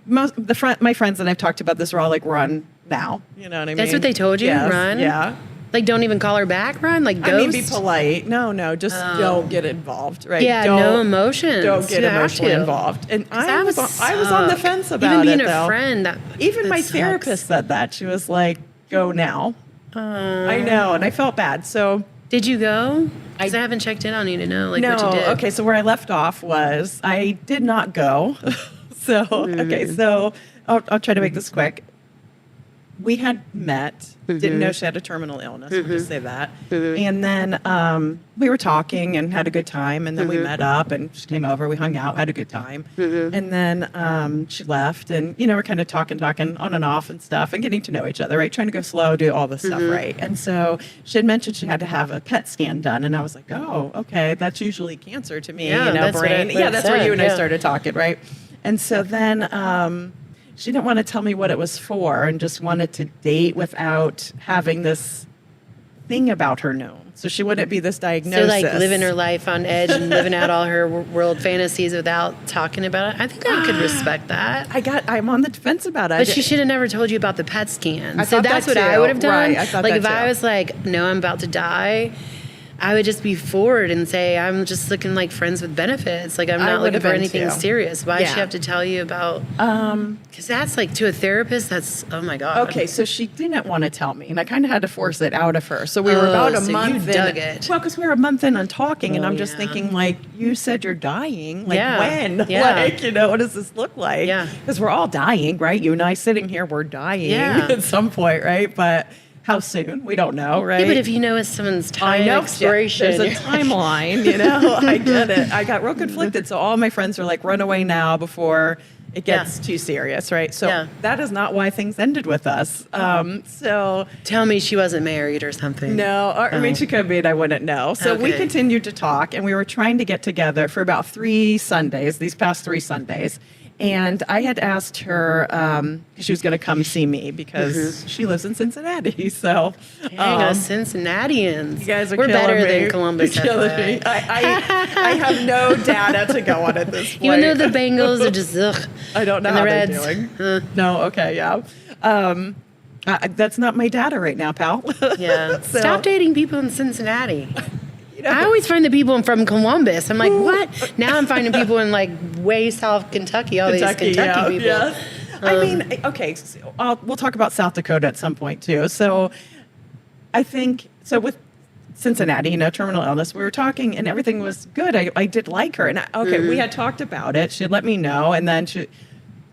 my friends that I've talked about this are all like, run now. You know what I mean? That's what they told you? Yes, Run? Yeah. Like, don't even call her back, run? Like, ghost? I mean, be polite. No, just don't get involved, right? Yeah, no emotions. Don't get You have emotionally to. involved. And I that was would on the suck. fence about even being it, a though. friend. Even my sucks. therapist said that. She was like, go now. I know, and I felt bad. So Did you go? Because I haven't checked in on you to know like what you did. Okay, so where I left off was I did not go. So I'll try to make this quick. We had met, didn't know she had a terminal illness, we'll just say that. And then we were talking and had a good time, and then we met up, and she came over, we hung out, had a good time. And then she left, and, we're kind of talking on and off and stuff, and getting to know each other, right? Trying to go slow, do all this stuff, right? And so she had mentioned she had to have a PET scan done, and I was like, oh, okay, that's usually cancer to me, that's brain. what That's where you and I yeah. started talking, right? And so then she didn't want to tell me what it was for and just wanted to date without having this thing about her known. So she wouldn't be this So diagnosis. like living her life on edge and living out all her world fantasies without talking about it. I think I could respect that. I'm on the defense about it. But she should have never told you about the PET scan. I So thought that's that what I too. would have done. Right, I thought like that if I too. was like, no, I'm about to die, I would just be forward and say, I'm just looking like friends with benefits. Like I'm I not would looking have for been anything too. serious. Why does she Yeah. have to tell you about? Because that's like to a therapist. That's oh my god. Okay, so she didn't want to tell me, and I kind of had to force it out of her. So we were about a so you month dug in. it. Well, because we were a month in on talking, and I'm just yeah. thinking, like, you said you're dying. Like, Yeah. when? Yeah. Like, what does this look like? Yeah. Because we're all dying, right? You and I sitting here, we're dying Yeah. at some point, right? But how soon? We don't know, right? Yeah, but if you know it's someone's I time know expiration, there's a timeline, I get it. I got real conflicted. So all my friends were like, run away now before it gets too serious, right? So that is not why things ended with us. So tell me she wasn't married or something. no, I mean, she could be, and I wouldn't know. So we Okay. continued to talk, and we were trying to get together for about 3 Sundays, these past 3 Sundays. And I had asked her, she was going to come see me because she lives in Cincinnati. So, Dang, us Cincinnatians. you guys are We're killing better me. than Columbus. You're killing FYI. me. I have no data to go on at this point. Even though the Bengals are just ugh. I don't know and how the they're Reds, doing. No, okay, yeah. That's not my data right now, pal. Yeah. So- Stop dating people in Cincinnati. I always find the people from Columbus. I'm like, what? Now I'm finding people in like way South Kentucky. All these Kentucky people. Yeah. I mean, okay, so we'll talk about South Dakota at some point too. So I think, so with Cincinnati, terminal illness, we were talking and everything was good. I did like her. And we had talked about it. She had let me know. And then she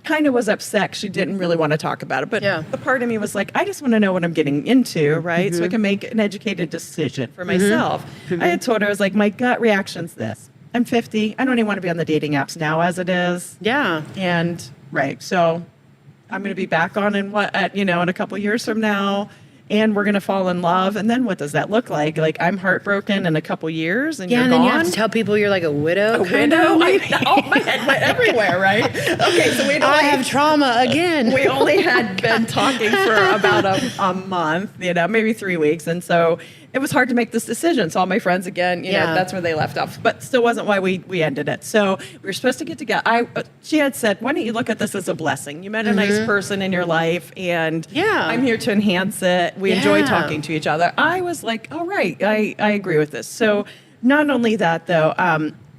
kind of was upset. She didn't really want to talk about it. But the part of me was like, I just want to know what I'm getting into, right? So I can make an educated decision for myself. I had told her, I was like, my gut reaction's this. I'm 50. I don't even want to be on the dating apps now as it is. Yeah. And so I'm going to be back on in a couple years from now, and we're going to fall in love. And then what does that look like? Like I'm heartbroken in a couple years, and you're and then gone. you have to tell people you're like a widow. A widow? My head went everywhere, right? Okay, so I have trauma again. we only had been talking for about a month, maybe 3 weeks. And so it was hard to make this decision. So all my friends, again, that's where they left off. But still wasn't why we ended it. So we were supposed to get together. She had said, why don't you look at this as a blessing? You met a nice person in your life, and I'm here to enhance it. We enjoy talking to each other. I was like, all right, I agree with this. So not only that, though,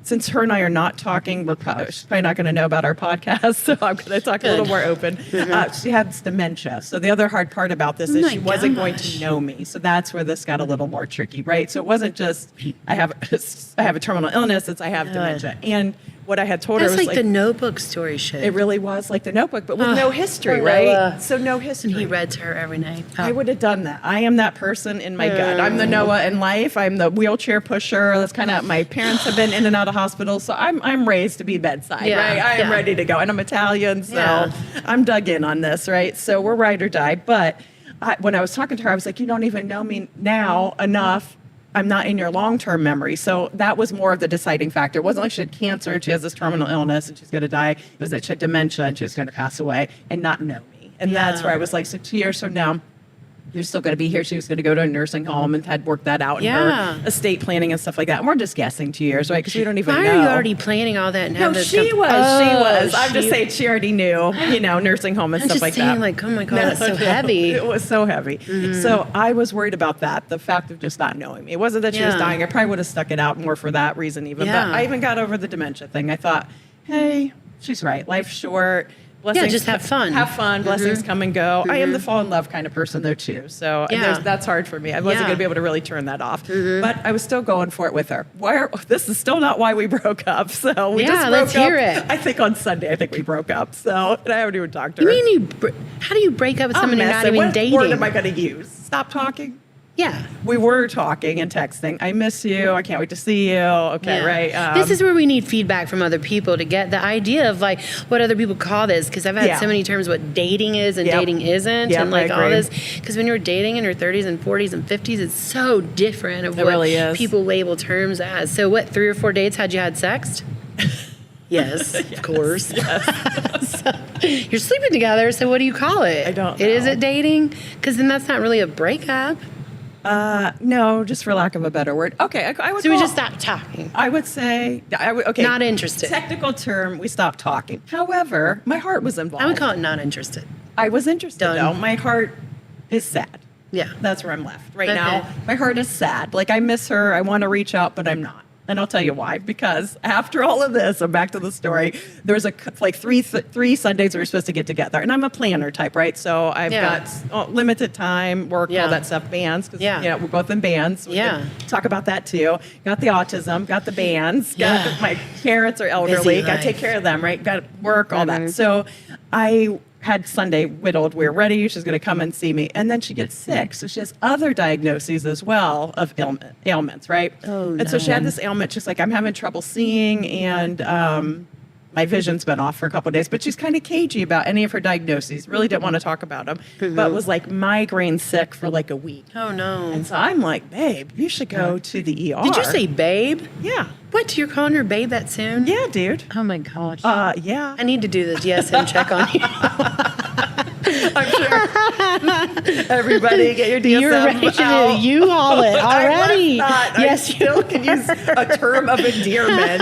since her and I are not talking, she's probably not going to know about our podcast, so I'm going to talk a little more open. She has dementia. So the other hard part about this is she wasn't going to know me. So that's where this got a little more tricky, right? So it wasn't just I have a terminal illness, it's I have dementia. And what I had told That's her was like the Notebook story shit. it really was like the Notebook, but with no history, poor right? Noah. So no history. He read to her every night. I would have done that. I am that person in my gut. I'm the Noah in life. I'm the wheelchair pusher. That's kind of, my parents have been in and out of hospitals, so I'm raised to be bedside, Yeah, right? I am yeah. ready to go, and I'm Italian, so Yeah. I'm dug in on this, right? So we're ride or die. But when I was talking to her, I was like, you don't even know me now enough. I'm not in your long-term memory. So that was more of the deciding factor. It wasn't like she had cancer, she has this terminal illness, and she's going to die. It was that she had dementia, and she was going to pass away and not know me. And that's where I was like, so 2 years from now, you're still going to be here. She was going to go to a nursing home and had worked that out in Yeah. her estate planning and stuff like that. And we're just guessing 2 years, right? Because we don't even Why know. are you already planning all that? And No, have this she com- was. Oh, She was. I'm she- just saying she already knew, nursing home and I'm stuff just like saying, that. like, oh my God, that's so heavy. It was so heavy. So I was worried about that, the fact of just not knowing me. It wasn't that she was Yeah. dying. I probably would have stuck it out more for that reason even. Yeah. But I even got over the dementia thing. I thought, hey, she's right. Life's short. Blessings, just have fun. Have fun. Blessings come and go. I am the fall in love kind of person though too. So and Yeah. that's hard for me. I wasn't Yeah. going to be able to really turn that off. But I was still going for it with her. This is still not why we broke up. So we Yeah, just broke let's up. hear it. I think on Sunday, I think we broke up. So and I haven't even talked to You her. mean how do you break up with someone you're not messing. even What dating? word am I going to use? Stop talking? Yeah. We were talking and texting. I miss you. I can't wait to see you. Okay, Yeah. right. This is where we need feedback from other people to get the idea of like what other people call this. Because I've had Yeah. so many terms what dating is and Yep. dating isn't, Yep, and like I all agree. this. Because when you're dating in your 30s and 40s and 50s, it's so different of It what really is. people label terms as. So what? 3 or 4 dates had you had sex? Yes, of course. So, you're sleeping together, so what do you call it? I don't Is know. it dating? Because then that's not really a breakup. No, just for lack of a better word. Okay, I would. So we call- just stopped talking. I would say. Okay. Not interested. Technical term. We stopped talking. However, my heart was involved. I would call it not interested. I was interested Done. though. My heart is sad. Yeah. That's where I'm left right Okay. now. My heart is sad. Like I miss her. I want to reach out, but I'm not. And I'll tell you why. Because after all of this, I'm back to the story. There was like three Sundays we were supposed to get together, and I'm a planner type, right? So I've Yeah. got limited time, work, Yeah. all that stuff, bands. Because Yeah. we're both in bands. We Yeah. can talk about that too. Got the autism, got the bands. Yeah. Got my parents are elderly. Busy Got to take life. care of them, right? Got to work, all Mhm. that. So I had Sunday whittled. We were ready. She's going to come and see me. And then she gets sick. So she has other diagnoses as well of ailments, right? Oh, and so she had no. this ailment. She's like, I'm having trouble seeing, and my vision's been off for a couple of days. But she's kind of cagey about any of her diagnoses. Really didn't want to talk about them. But was like migraine sick for like a week. Oh no. And so I'm like, babe, you should go to the ER. Did you say babe? Yeah. What? You're calling her babe that soon? Yeah, dude. Oh my gosh. Yeah. I need to do the DSM check on you. I'm sure. Everybody, get your DSM You're ready to out. U-Haul it already. I was not. Yes, I still can use a term of endearment.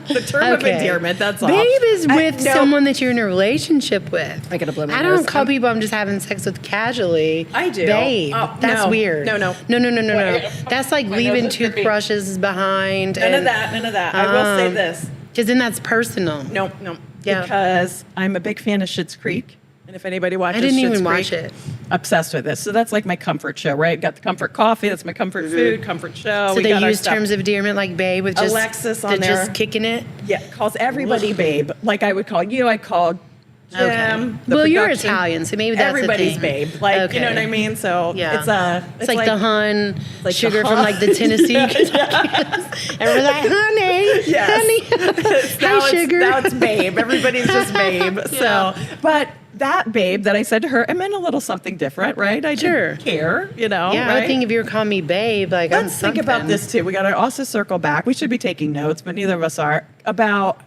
The term of endearment. That's all. Babe is I- with no, someone that you're in a relationship with. I gotta blow my I don't nose. call people I'm just having sex with casually. I do. Babe. Oh, That's no. weird. No. No. That's like My leaving nose is dripping. toothbrushes behind. None of that. None of that. I will say this. Because then that's personal. No. Yeah. Because I'm a big fan of Schitt's Creek. And if anybody watches I didn't Schitt's even Creek, watch it. Obsessed with this. So that's like my comfort show, right? Got the comfort coffee. That's my comfort food, comfort show. So We they got our use stuff. terms of endearment like babe with just Alexis on they're there. just kicking it. Yeah, calls everybody babe. Like I would call you, I called Jim. Okay. the Well, you're production. Italian, so maybe that's everybody's the thing. babe. Like you know Okay. what I mean? So Yeah. It's like the hun, like sugar the from hun. like the Tennessee. And we're like, honey, Yes. honey. now Hi, sugar. Now it's babe. Everybody's just babe. So, but that babe that I said to her, it meant a little something different, right? I Sure. didn't care, Yeah, I right? would think if you were calling me babe, like I'm Let's think about something. this too. We got to also circle back. We should be taking notes, but neither of us are. About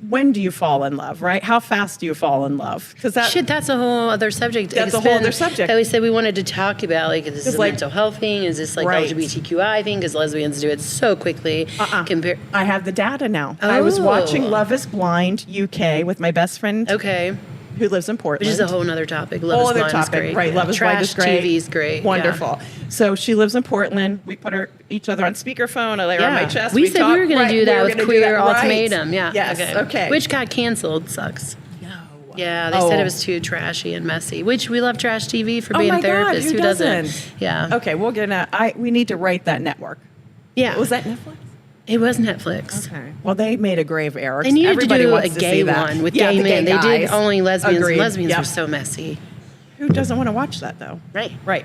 when do you fall in love, right? How fast do you fall in love? Because that Shit, that's a whole other subject. That's It's a whole been- other subject. That we said we wanted to talk about, like, is this It's a like- mental health thing? Is this like Right. LGBTQI thing? Because lesbians do it so quickly. Compare. I have the data now. I was watching Oh. Love is Blind UK with my best friend Okay. who lives in Portland. Which is a whole nother topic. Love whole is other Blind is topic, great. right? Yeah. Love is Blind is Trash great. TV is great. Wonderful. So she lives in Portland. We put each other on speakerphone. I lay her on my chest. We said talk. we were going Right, to do we that were with gonna do Queer that. Right. Ultimatum. Yeah. Yes. Okay. Which got canceled. Sucks. No. Yeah, they said it was too trashy and messy. Which we love trash TV for Oh being my God, therapists. who doesn't? doesn't? Yeah. Okay, we'll get we need to write that network. Yeah. Was that Netflix? It was Netflix. Okay. Well, they made a grave error. They needed Everybody to do a wants to gay see that. one with Yeah, gay the men. They did guys. only lesbians. Agreed. And lesbians Yep. were so messy. Who doesn't want to watch that, though? Right. Right.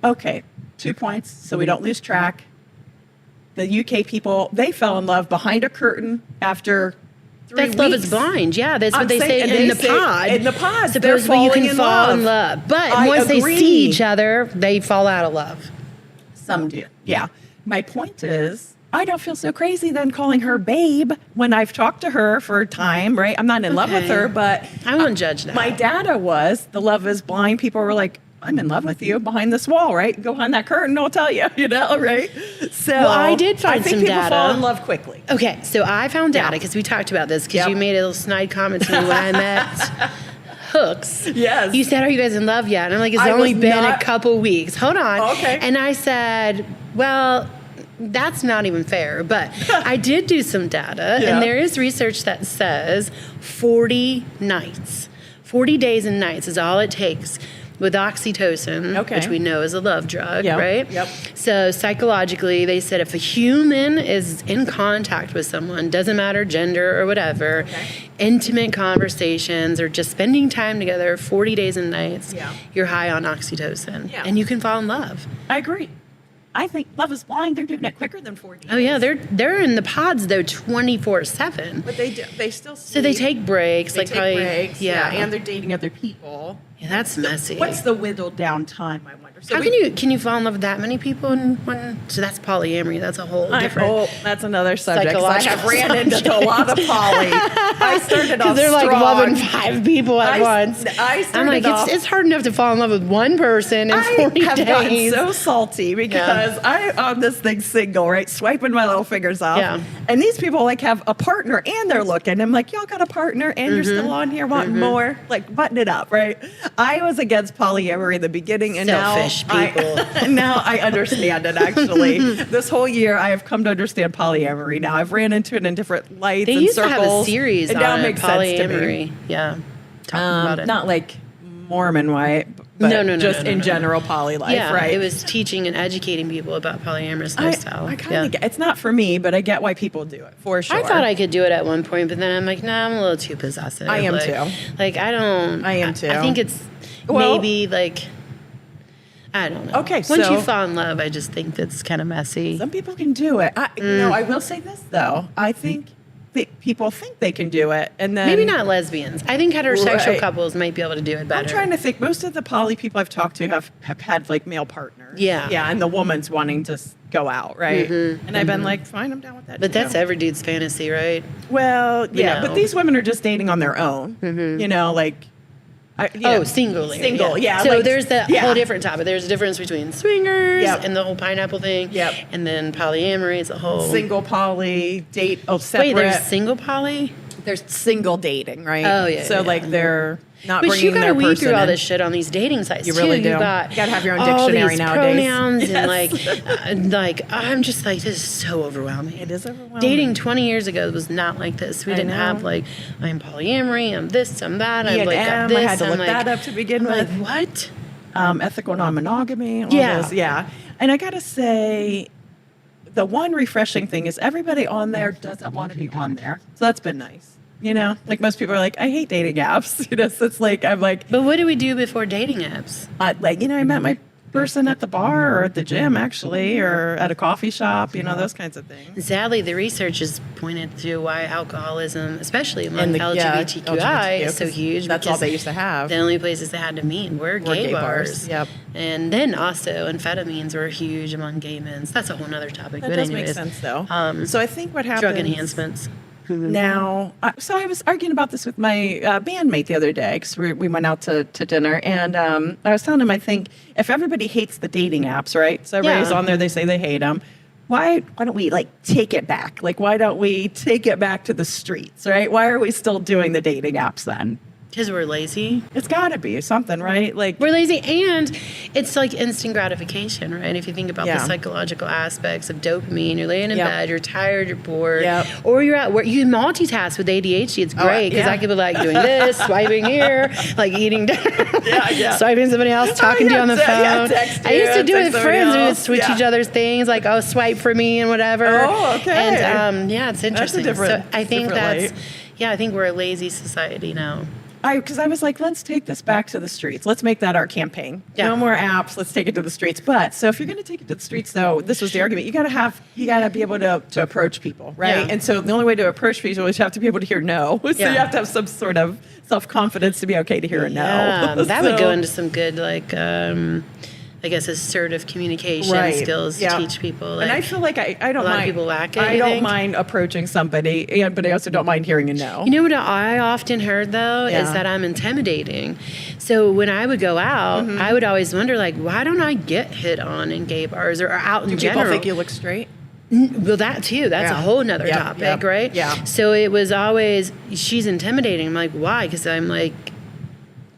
Okay. 2 points, so we don't lose track. The UK people, they fell in love behind a curtain after 3 That's weeks. Love is Blind. Yeah, that's what I'm they saying- say and in they the say pod. in the pod, they're Supposedly you falling can in fall in love. love. But I once they agree. see each other, they fall out of love. Some do. Yeah. My point is, I don't feel so crazy then calling her babe when I've talked to her for a time, right? I'm not in love with Okay. her, but I won't judge that. my data was the Love is Blind. People were like, I'm in love with you behind this wall, right? Go behind that curtain, I'll tell you, right? So Well, I did find I think some people data. fall in love quickly. Okay, so I found data Yeah. because we talked about this because Yep. you made a little snide comment to me when I met Hooks. Yes. You said, "Are you guys in love yet?" And I'm like, "It's I only was been not- a couple weeks. Hold on." Okay. And I said, "Well, that's not even fair." But I did do some data, Yeah. and there is research that says 40 nights, 40 days and nights is all it takes with oxytocin, Okay. which we know is a love drug, Yep, right? yep. So psychologically, they said if a human is in contact with someone, doesn't matter gender or whatever, intimate conversations or just spending time together 40 days and nights, Yeah. you're high on oxytocin Yeah. and you can fall in love. I agree. I think Love is Blind, they're doing it quicker than 40. Oh yeah, they're in the pods though 24/7. But they still So they take breaks, They like take probably, breaks, yeah. and they're dating other people. Yeah, that's messy. What's the whittled down time, I wonder? So How we- can you fall in love with that many people in one? So that's polyamory. That's a whole different. Oh, that's another subject. 'Cause I have Psychological ran into a lot of poly. I started off Because they're like strong. loving 5 people at once. I started I'm like, off, it's hard enough to fall in love with one person in 40 I have gotten days. so salty because I on this thing single, right? Swiping my little fingers off. Yeah. And these people like have a partner and they're looking. I'm like, y'all got a partner and you're still on here wanting more. Like button it up, right? I was against polyamory in the beginning and Selfish people. now I understand it actually. This whole year I have come to understand polyamory now. I've ran into it in different lights They and used circles. to have a series and on now it it, makes sense to me. polyamory. Yeah, talking about it. Not like Mormon way, but No, just no, in no. general poly life, yeah, right? it was teaching and educating people about polyamorous I lifestyle. kind Yeah. of get it's not for me, but I get why people do it for sure. I thought I could do it at one point, but then I'm like, nah, I'm a little too possessive. I am like, too. Like I don't. I am too. I think it's Well- maybe like. I don't know. Okay, Once so- you fall in love, I just think that's kind of messy. Some people can do it. I will say this though. I think people think they can do it, and then Maybe not lesbians. I think heterosexual Right. couples might be able to do it better. I'm trying to think. Most of the poly people I've talked to have had like male partners. Yeah. yeah, and the woman's wanting to go out, right? And I've been like, fine, I'm down with that. But too. that's every dude's fantasy, right? well, yeah. know. But these women are just dating on their own. You know, like. Single. Single, yeah. So like- there's that yeah. whole different topic. There's a difference between swingers Yep. and the whole pineapple thing. Yep. And then polyamory is a whole Single poly date. Oh, separate. Wait, there's single poly? There's single dating, right? Oh, yeah, So yeah, like yeah. they're not But bringing you their gotta weed person through all in. this shit on these dating sites. You really too. do. You got You gotta have your own all dictionary these nowadays. pronouns Yes. and like I'm just like this is so overwhelming. It is overwhelming. Dating 20 years ago was not like this. We I didn't know. have like I'm polyamory, I'm this, I'm that, I'm like got E&M, this. I had to I'm look like, that up to begin I'm with. like, what? Ethical non-monogamy. All Yeah. those, yeah. And I gotta say, the one refreshing thing is everybody on there doesn't want to be on there, so that's been nice. You know, like most people are like, I hate dating apps. You know, so it's like I'm like, But what do we do before dating apps? I met my person at the bar or at the gym actually, or at a coffee shop. You know, those kinds of things. Sadly, the research has pointed to why alcoholism, especially among And the- yeah, LGBTQI, is so 'cause huge. that's all because they used to have. The only places they had to meet were gay gay bars, bars. yep. And then also amphetamines were huge among gay men. So that's a whole other topic. That but does anyways, make sense though. um, So I think what happens drug enhancements. now. So I was arguing about this with my bandmate the other day because we went out to dinner, and I was telling him I think if everybody hates the dating apps, right? So everybody's Yeah. on there, they say they hate them. Why don't we like take it back? Like why don't we take it back to the streets, right? Why are we still doing the dating apps then? Because we're lazy. It's got to be something, right? Like We're lazy, and it's like instant gratification, right? If you think about the psychological aspects of dopamine, you're laying in bed, you're tired, you're bored, or you're at work. You can multitask with ADHD. It's great because I could be like doing this, swiping here, like eating dinner, swiping somebody else, talking to you on the phone. I used to do it with friends. We would switch each other's things, like swipe for me and whatever. Oh, okay. And it's interesting. So I think light. I think we're a lazy society now. Because I was like, let's take this back to the streets. Let's make that our campaign. Yeah. No more apps. Let's take it to the streets. But so if you're going to take it to the streets, though, this was the argument. You got to be able to approach people, right? Yeah. And so the only way to approach people is you have to be able to hear no. So you have to have some sort of self-confidence to be okay to hear a no. Yeah, that would go into some good, like, I guess, assertive communication skills to teach people. Like, and I feel like I don't a lot mind. of people lack it. I don't mind approaching somebody, but I also don't mind hearing a no. You know what I often heard, though, is that I'm intimidating. So when I would go out, I would always wonder, like, why don't I get hit on in gay bars or out in general? Do people think you look straight? Well, that too. That's a whole nother topic, right? Yeah. So it was always, she's intimidating. I'm like, why? Because I'm like,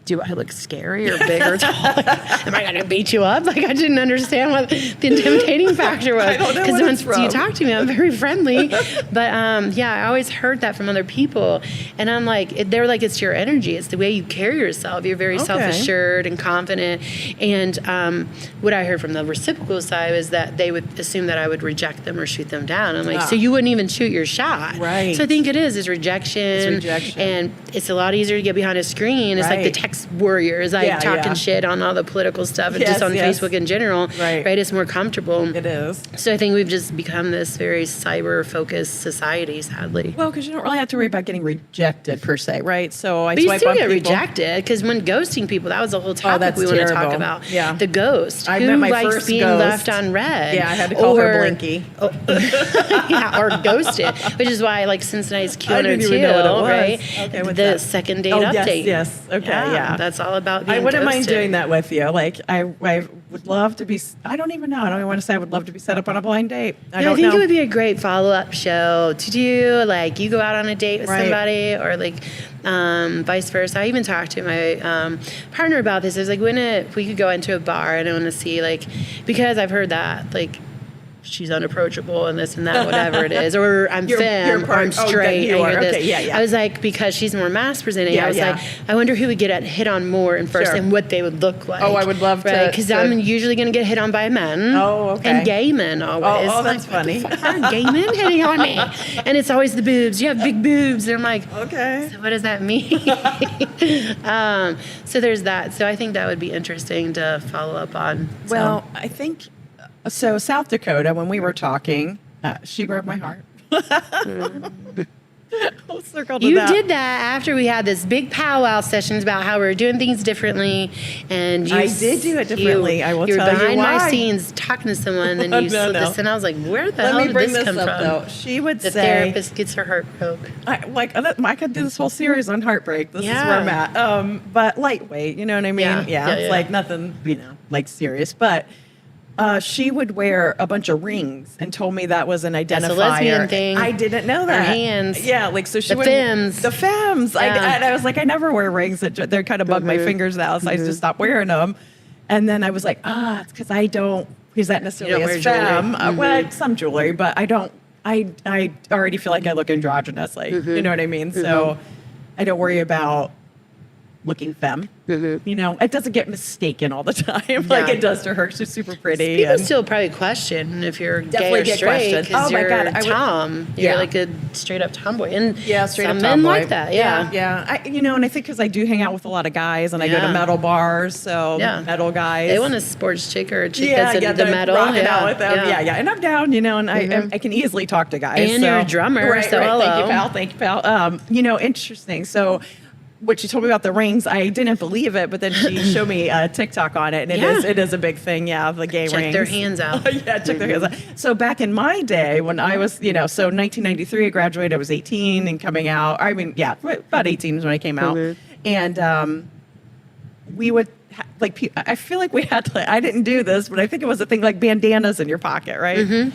do I look scary or big or tall? Am I going to beat you up? Like, I didn't understand what the intimidating factor was. I don't know because what when it's from. you talk to me, I'm very friendly. But I always heard that from other people. And I'm like, they're like, it's your energy. It's the way you carry yourself. You're very self-assured and confident. And what I heard from the reciprocal side was that they would assume that I would reject them or shoot them down. I'm like, so you wouldn't even shoot your shot. Right. So I think it's rejection. And it's a lot easier to get behind a screen. It's like the text warriors, like talking shit on all the political stuff and just on Facebook in general. Right. It's more comfortable. It is. So I think we've just become this very cyber-focused society, sadly. Well, because you don't really have to worry about getting rejected per se, right? So I but you swipe still on get people. Rejected because when ghosting people, that was the whole topic we want to talk about. Yeah. The ghost. I Who met my likes first being ghost. left on red? Yeah, I had to call her Blinky. Or ghosted, which is why like Cincinnati's I didn't even Q102, know what it was. right? Okay, what's the that? second date update. Yes. Okay, yeah. That's all about being I wouldn't mind ghosted. doing that with you. Like, I would love to be, I don't even know. I don't even want to say I would love to be set up on a blind date. I don't think know. it would be a great follow-up show to do. Like, you go out on a date with somebody or like vice versa. I even talked to my partner about this. I was like, if we could go into a bar and I want to see, like, because I've heard that, like, she's unapproachable and this and that, whatever it is, or I'm femme, or I'm straight. You I hear are. this. Okay, yeah. I was like, because she's more mass presenting, I was like, I wonder who would get hit on more in first and what they would look like. Oh, I would love to. Because I'm usually going to get hit on by men. Oh, okay. And gay men always. Oh, that's funny. What the fuck are gay men hitting on me? And it's always the boobs. You have big boobs. And I'm like, okay. So what does that mean? So there's that. So I think that would be interesting to follow up on. Well, I think, so South Dakota, when we were talking, she broke my heart. We'll circle to You that. did that after we had this big powwow sessions about how we were doing things differently, and I did do it differently. I will you were tell you behind my why. scenes talking to someone, and you slipped this, and I was like, "Where the hell Let me did bring this this come up, from?" though. She would The say, therapist gets her heart broke. I could do this whole series on heartbreak. This is where I'm at. But lightweight, you know what I mean? It's like nothing, like serious. But she would wear a bunch of rings and told me that was an identifier. That's a lesbian thing. I didn't know that. Her hands. Yeah, like so she The would. femmes. The femmes. Yeah. I was like, I never wear rings. They're kind of bug my fingers now, so I just stopped wearing them. And then I was like, it's because I don't present necessarily You don't as wear femme. jewelry. Well, some jewelry, but I don't. I already feel like I look androgynous, like you know what I mean. So I don't worry about looking femme. You know, it doesn't get mistaken all the time like it does to her. She's super pretty. People and still probably question if you're Definitely gay or get straight questioned. because Oh my you're God, I would- Tom. You're like a straight up tomboy, and straight some up men tomboy. like that. Yeah. Yeah. And I think because I do hang out with a lot of guys, and I go to metal bars, so metal guys. They want a sports chick or a chick that's into the they're metal. rocking out with them. Yeah. And I'm down, and I can easily talk to guys. And you're a drummer, right, so right. hello. Thank you, pal. Interesting. So. What she told me about the rings, I didn't believe it, but then she showed me a TikTok on it, and it is a big thing, the gay rings. Check their hands out. Check their hands out. So back in my day, when I was, so 1993, I graduated, I was 18 and coming out. I mean, about 18 is when I came out. And we would I feel like we had I didn't do this, but I think it was a thing like bandanas in your pocket, right? And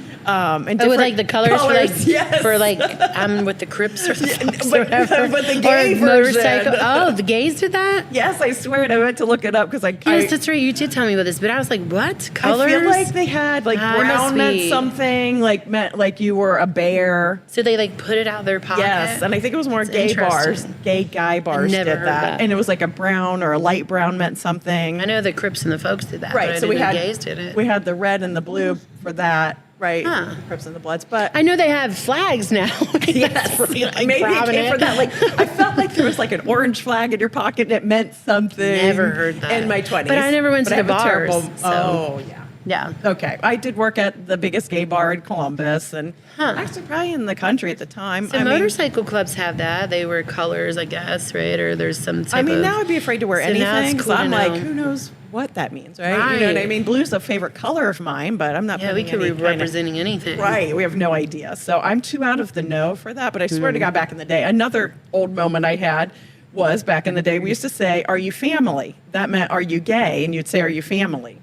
with like the colors, yes. for like I'm with the Crips or something. But the gay or motorcycle. version. Oh, the gays did that? Yes, I swear it. I went to look it up because Yes, that's right. You did tell me about this, but I was like, what? Colors? I feel like they had like Ah, it must brown meant be. something, meant like you were a bear. So they like put it out their pocket? Yes, and I think it was more That's gay bars. interesting. Gay guy bars never did heard that. that. And it was like a brown or a light brown meant something. I know the Crips and the folks did that, Right, but I so we didn't know had gays did it. we had the red and the blue for that, right? Huh. Crips and the Bloods, but I know they have flags now. yes, Really, like, maybe it grabbing came from that. Like I felt like there was like an orange flag in your pocket and it meant something. Never heard that. In my 20s. But I never went to I the have a bars, terrible- so- Oh, yeah. Yeah. Okay. I did work at the biggest gay bar in Columbus and Huh. actually probably in the country at the time. So motorcycle clubs have that. They wear colors, I guess, right? Or there's some type of... now I'd be afraid to wear So now it's anything because cool to I'm like, know. who knows what that means, right? You know what I Right. mean? Blue's a favorite color of mine, but I'm not Yeah, we putting could be any kind of- representing anything. Right. We have no idea. So I'm too out of the know for that. But I swear Mm. to God, back in the day, another old moment I had was back in the day, we used to say, "Are you family?" That meant, "Are you gay?" And you'd say, "Are you family?"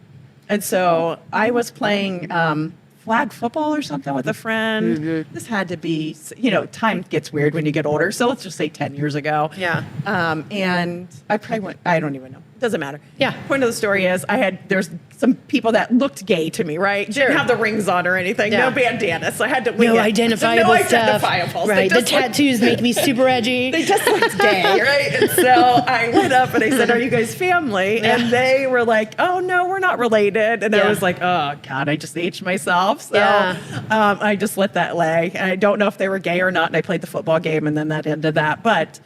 And so I was playing flag football or something with a friend. Mm-hmm. This had to be, time gets weird when you get older. So let's just say 10 years ago. Yeah. And I probably went, I don't even know. It doesn't matter. Yeah. Point of the story is there's some people that looked gay to me, right? Sure. Didn't have the rings on or anything. Yeah. No bandana. So I had to wing No it. identifiable No stuff. identifiables. Right. They The just looked- tattoos make me super edgy. they just looked gay, right? And so I went up and I said, "Are you guys family?" Yeah. And they were like, "Oh no, we're not related." And I Yeah. was like, "Oh God, I just aged myself." So Yeah. I just let that lay. And I don't know if they were gay or not. And I played the football game, and then that ended that. But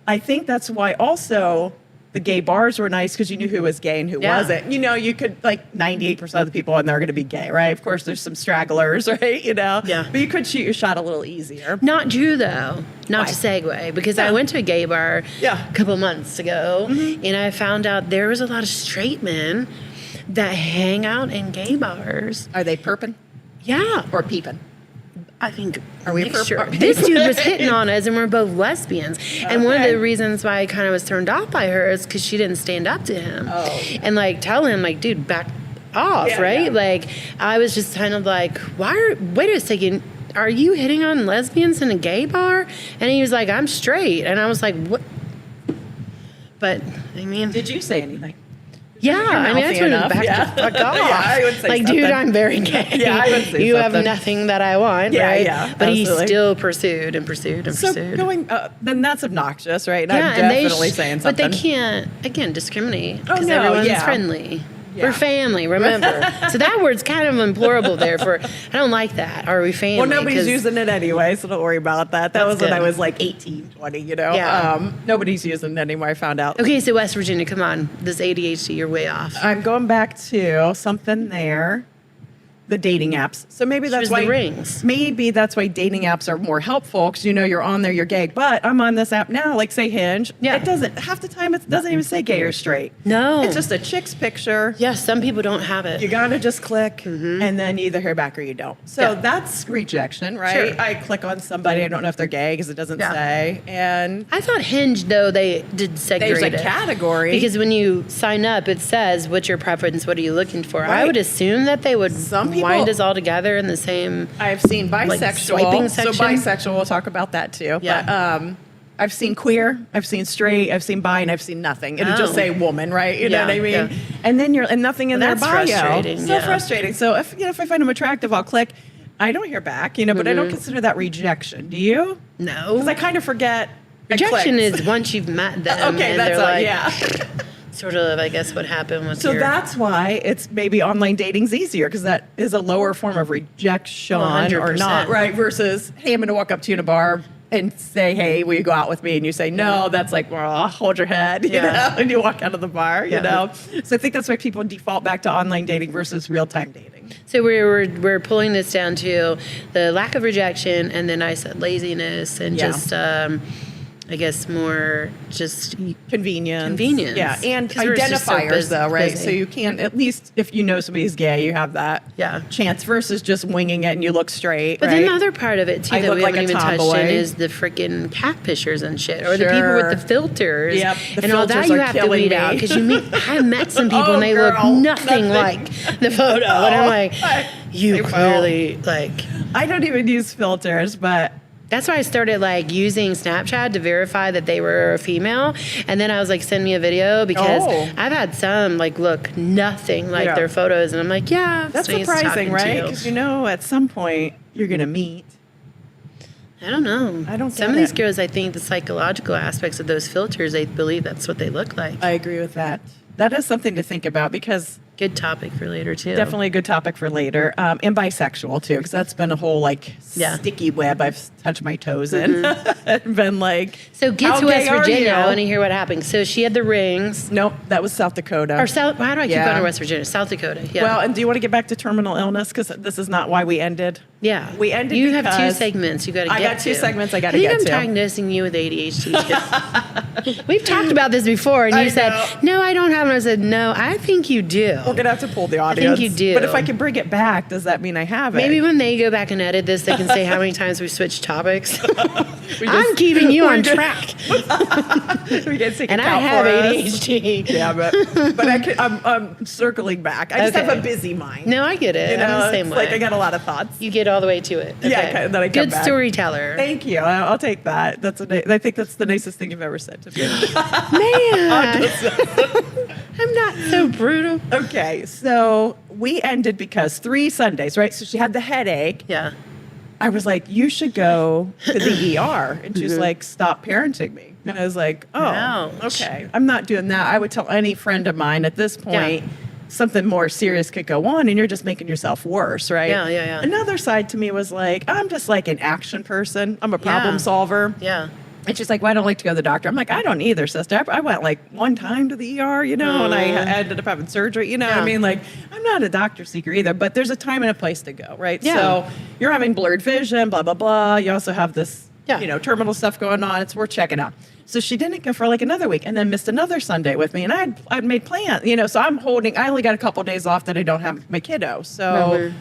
I think that's why also the gay bars were nice because you knew who was gay and who Yeah. wasn't. You could 98% of the people in there are going to be gay, right? Of course, there's some stragglers, right? Yeah. But you could shoot your shot a little easier. Not true though. Not Why? to segue, because I Yeah. went to a gay bar Yeah. Mm-hmm. a couple months ago, and I found out there was a lot of straight men that hang out in gay bars. Are they perping Yeah, or peeping? I think Are we mixture. are we- This dude was hitting on us, and we're both lesbians. And one of Okay. the reasons why I kind of was turned off by her is because she didn't stand up to him, Oh, yeah. and like tell him like, dude, back off, Yeah, right? yeah. Like I was just kind of like, wait a second. Are you hitting on lesbians in a gay bar? And he was like, I'm straight. And I was like, what? But I mean, Did you say anything? yeah, I mean, I mouthy told him enough, back yeah. the fuck off. Yeah, I would say like, dude, something. I'm very gay. Yeah, I would say you have something. nothing that I want, Yeah, right? yeah, But absolutely. he still pursued and pursued and So pursued. then that's obnoxious, right? And yeah, I'm and definitely saying something. But they can't, again, discriminate Oh, because no, everyone's yeah. friendly. Yeah. We're family, remember? So that word's kind of implorable there for, I don't like that. Are we family? Well, nobody's 'Cause- using it anyway, so don't worry about that. That That's was when I good. was like 18, 20, Yeah. Nobody's using it anymore, I found out. Okay, so West Virginia, come on. This ADHD, you're way off. I'm going back to something there. The dating apps. So maybe that's was why the rings. Maybe that's why dating apps are more helpful because you're on there, you're gay. But I'm on this app now, like say Hinge. Yeah. It doesn't half the time it doesn't even say gay or straight. No. It's just a chick's picture. Yeah, some people don't have it. You gotta just click and then you either hear back or you don't. So Yeah. that's rejection, right? Sure. I click on somebody, I don't know if they're gay because it doesn't Yeah. say. And I thought Hinge, though, they did segregate there's a it. category. Because when you sign up, it says, what's your preference? What are you looking for? I Right. would assume that they would Some people- wind us all together in the same... I've seen Like bisexual. swiping So section? bisexual, we'll talk about that too. Yeah. But I've seen queer, I've seen straight, I've seen bi, and I've seen nothing. It'll just Oh. say woman, right? You know Yeah, what I mean? yeah. And then and nothing in Well, their that's bio. frustrating, So yeah. frustrating. So if I find them attractive, I'll click. I don't hear back, but I don't consider that rejection. Do you? No. Because I kind of forget. I Rejection clicked. is once you've met them Okay, and that's they're all, like, yeah. sort of, I guess, what happened with So your... that's why it's maybe online dating's easier because that is a lower form of rejection Well, or 100%. not, right? Versus, hey, I'm going to walk up to you in a bar and say, hey, will you go out with me? And you say, no, that's like, well, hold your head, you Yeah. know, and you walk out of the bar, Yeah. you know? So I think that's why people default back to online dating versus real-time dating. So we're pulling this down to the lack of rejection, and then I said laziness and Yeah. just I guess, more just Convenience. Yeah, and 'Cause we're just so identifiers, though, right? busy. So you can't, at least if you know somebody's gay, you have that chance versus just winging it and you look straight, But right? then the other part of it, too, I that look we like haven't a even touched tomboy. in is the freaking cat pictures and shit. Or the people with the filters. Yep, the and all that filters you are have to killing weed me. out. Because I've met some people Oh, and they girl, look nothing nothing. like the photo. And I'm like, you They will. clearly, like... I don't even use filters, but That's why I started like using Snapchat to verify that they were a female. And then I was like, send me a video because I've had some like look nothing like their photos. And I'm like, yeah, that's nice surprising, talking to right? you. Because at some point you're going to meet. I don't know. I don't Some get of these it. girls, I think the psychological aspects of those filters, they believe that's what they look like. I agree with that. That is something to think about because Good topic for later, too. definitely a good topic for later. And bisexual, too, because that's been a whole, like, sticky web I've touched my toes in. and been like, So get how to West gay are Virginia. you? I want to hear what happened. So she had the rings. Nope, that was South Dakota. Or South, how do I keep Yeah. going to West Virginia? South Dakota. Yeah. Well, and do you want to get back to terminal illness? Because this is not why we ended. yeah. we ended You have two because segments you got to get I got two to. segments I gotta think get I'm to. diagnosing you with ADHD. too. We've talked about this before, and I you said, know. no, I don't have it. I said, no, I think you do. We're going to have to pull the audience. you do. But if I can bring it back, does that mean I have it? Maybe when they go back and edit this, they can say how many times we switched topics. We I'm just- keeping you on we're track. we can take And a I count have for us. ADHD. Yeah, but I'm circling back. I just have Okay. a busy mind. No, I get it. You know, I'm the same it's way. like I got a lot of thoughts. You get all the way to it. Yeah, okay, then I come Good back. storyteller. Thank you. I'll take that. I think that's the nicest thing you've ever said to me. Man, I'm not so brutal. Okay, so we ended because 3 Sundays, right? So she had the headache. Yeah. I was like, you should go to the ER. And she's like, stop parenting me. And I was like, oh, Ouch. okay. I'm not doing that. I would tell any friend of mine at this point, something more serious could go on and you're just making yourself worse, right? Yeah. Another side to me was like, I'm just like an action person. I'm a problem solver. Yeah. And she's like, well, I don't like to go to the doctor. I'm like, I don't either, sister. I went like one time to the ER, and I ended up having surgery. I mean, like, I'm not a doctor seeker either, but there's a time and a place to go, right? Yeah. So you're having blurred vision, blah, blah, blah. You also have this, terminal stuff going on. It's worth checking out. So she didn't go for like another week and then missed another Sunday with me. And I'd made plans, so I only got a couple days off that I don't have my kiddo. So,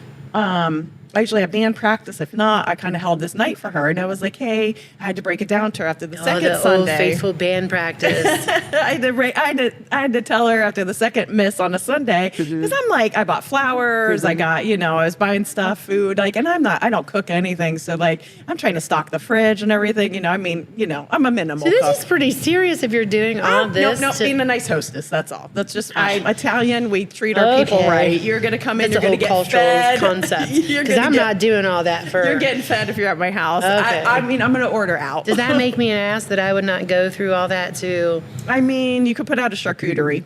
I usually have band practice. If not, I kind of held this night for her. And I was like, hey, I had to break it down to her after the second the Sunday. old faithful band practice. I had to tell her after the second miss on a Sunday because I'm like, I bought flowers. I got, I was buying stuff, food, and I don't cook anything. So like, I'm trying to stock the fridge and everything. I'm a minimal So this cook. is pretty serious if you're doing all this. No, being a nice hostess. That's all. That's just I'm Italian. We treat our people Okay. right. You're gonna come in. That's You're a gonna whole get cultural fed. concept. You're Because gonna I'm get- not doing all that for. You're getting fed if you're at my house. Okay. I'm gonna order out. Does that make me an ass that I would not go through all that to? I mean, you could put out a charcuterie.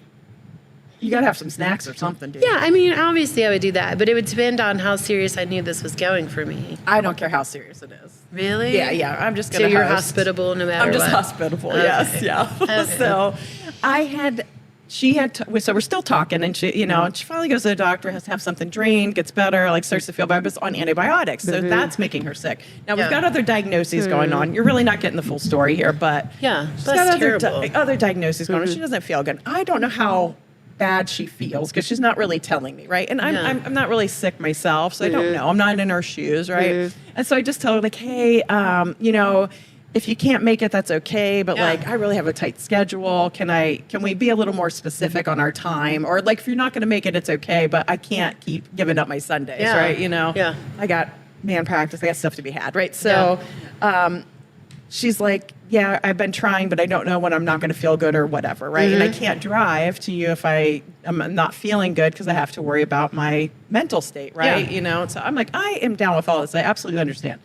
You gotta have some snacks or something, dude. Yeah, I mean, obviously I would do that, but it would depend on how serious I knew this was going for me. I don't care how serious it is. Really? Yeah. I'm just So gonna. you're host. hospitable no matter I'm just what. hospitable. Okay. Yes. Yeah. Okay. So, so we're still talking, and she, and she finally goes to the doctor, has to have something drained, gets better, like starts to feel better, but it's on antibiotics. So that's making her sick. Now we've got other diagnoses going on. You're really not getting the full story here, but she's that's got terrible. other diagnoses going on. She doesn't feel good. I don't know how bad she feels because she's not really telling me, right? And I'm not really sick myself, so I don't know. I'm not in her shoes, right? And so I just tell her like, hey, if you can't make it, that's okay. But like, I really have a tight schedule. Can we be a little more specific on our time? Or like, if you're not going to make it, it's okay. But I can't keep giving up my Sundays, right? Yeah. I got band practice. I got stuff to be had, right? So, she's like, yeah, I've been trying, but I don't know when I'm not going to feel good or whatever, right? And I can't drive to you if I'm not feeling good because I have to worry about my mental state, right? So I'm like, I am down with all this. I absolutely understand.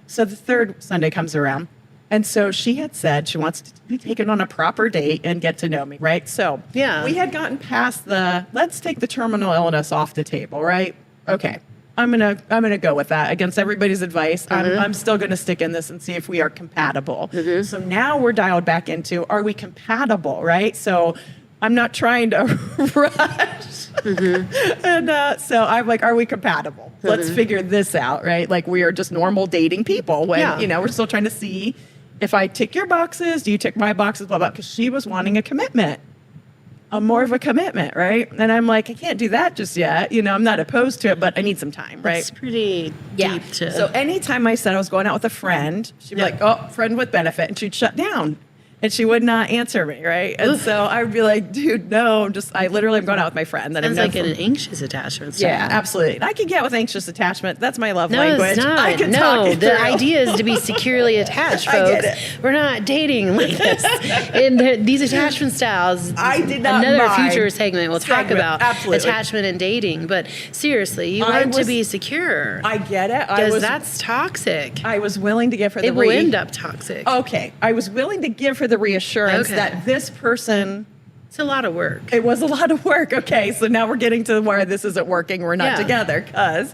So the third Sunday comes around. And so she had said she wants to be taken on a proper date and get to know me, right? So we had gotten past let's take the terminal illness off the table, right? Okay. I'm gonna go with that against everybody's advice. I'm still gonna stick in this and see if we are compatible. So now we're dialed back into, are we compatible, right? So I'm not trying to rush. And so I'm like, are we compatible? Let's figure this out, right? Like we are just normal dating people when, we're still trying to see if I tick your boxes, do you tick my boxes, blah, blah, because she was wanting a commitment. More of a commitment, right? And I'm like, I can't do that just yet. I'm not opposed to it, but I need some time, right? It's pretty deep to... So anytime I said I was going out with a friend, she'd be like, oh, friend with benefit, and she'd shut down. And she would not answer me, right? And so I'd be like, dude, no, I literally am going out with my friend. Sounds like an anxious attachment. Yeah, absolutely. I can get with anxious attachment. That's my love No, language. it's not. I can No, talk it the through. idea is to be securely attached, I folks. get it. We're not dating like this. And these attachment styles, I did not another mind. future segment we'll talk about Absolutely. attachment and dating. But seriously, you want to be secure. I get it. Because that's toxic. I was willing to give her the It will end up toxic. Okay. I was willing to give her the reassurance that this person... It's a lot of work. It was a lot of work. Okay. So now we're getting to where this isn't working. We're not together. Because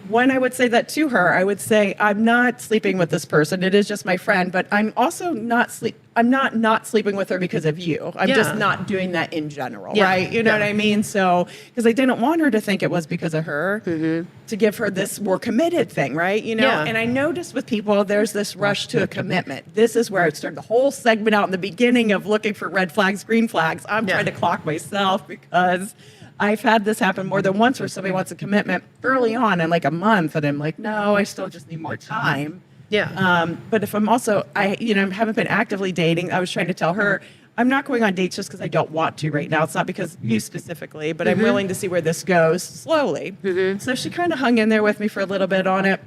when I would say that to her, I would say, I'm not sleeping with this person. It is just my friend. But I'm also not sleeping with her because of you. I'm just not doing that in general, right? You know what I mean? So, because I didn't want her to think it was because of her, to give her this more committed thing, right? And I noticed with people, there's this rush to a commitment. This is where I started the whole segment out in the beginning of looking for red flags, green flags. I'm trying to clock myself because I've had this happen more than once where somebody wants a commitment early on in like a month, and I'm like, no, I still just need more time. Yeah. But if I'm also, I haven't been actively dating, I was trying to tell her, I'm not going on dates just because I don't want to right now. It's not because you specifically, but I'm willing to see where this goes slowly. So she kind of hung in there with me for a little bit on it.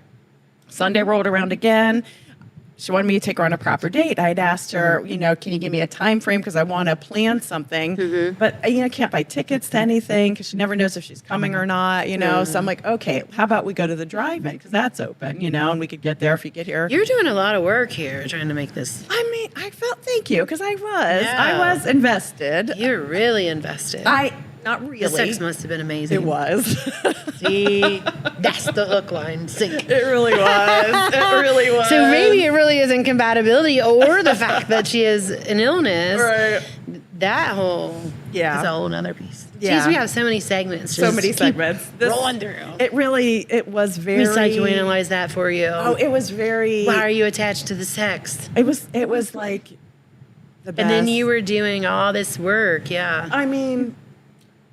Sunday rolled around again. She wanted me to take her on a proper date. I'd asked her, can you give me a time frame because I want to plan something. But, I can't buy tickets to anything because she never knows if she's coming or not, So I'm like, okay, how about we go to the drive-in because that's open, and we could get there if you get here. You're doing a lot of work here trying to make this. I mean, I felt, thank you, because I was. Yeah. I was invested. You're really invested. Not really. The sex must have been amazing. It was. See, that's the hook, line, sink. It really was. It really was. So maybe it really isn't compatibility or the fact that she has an illness. Right. That whole is a whole nother piece. Yeah. Jeez, we have so many segments. So many segments. Rolling through. It was very. Let me psychoanalyze that for you. Oh, it was very. Why are you attached to the sex? It was like the best. And then you were doing all this work, I mean,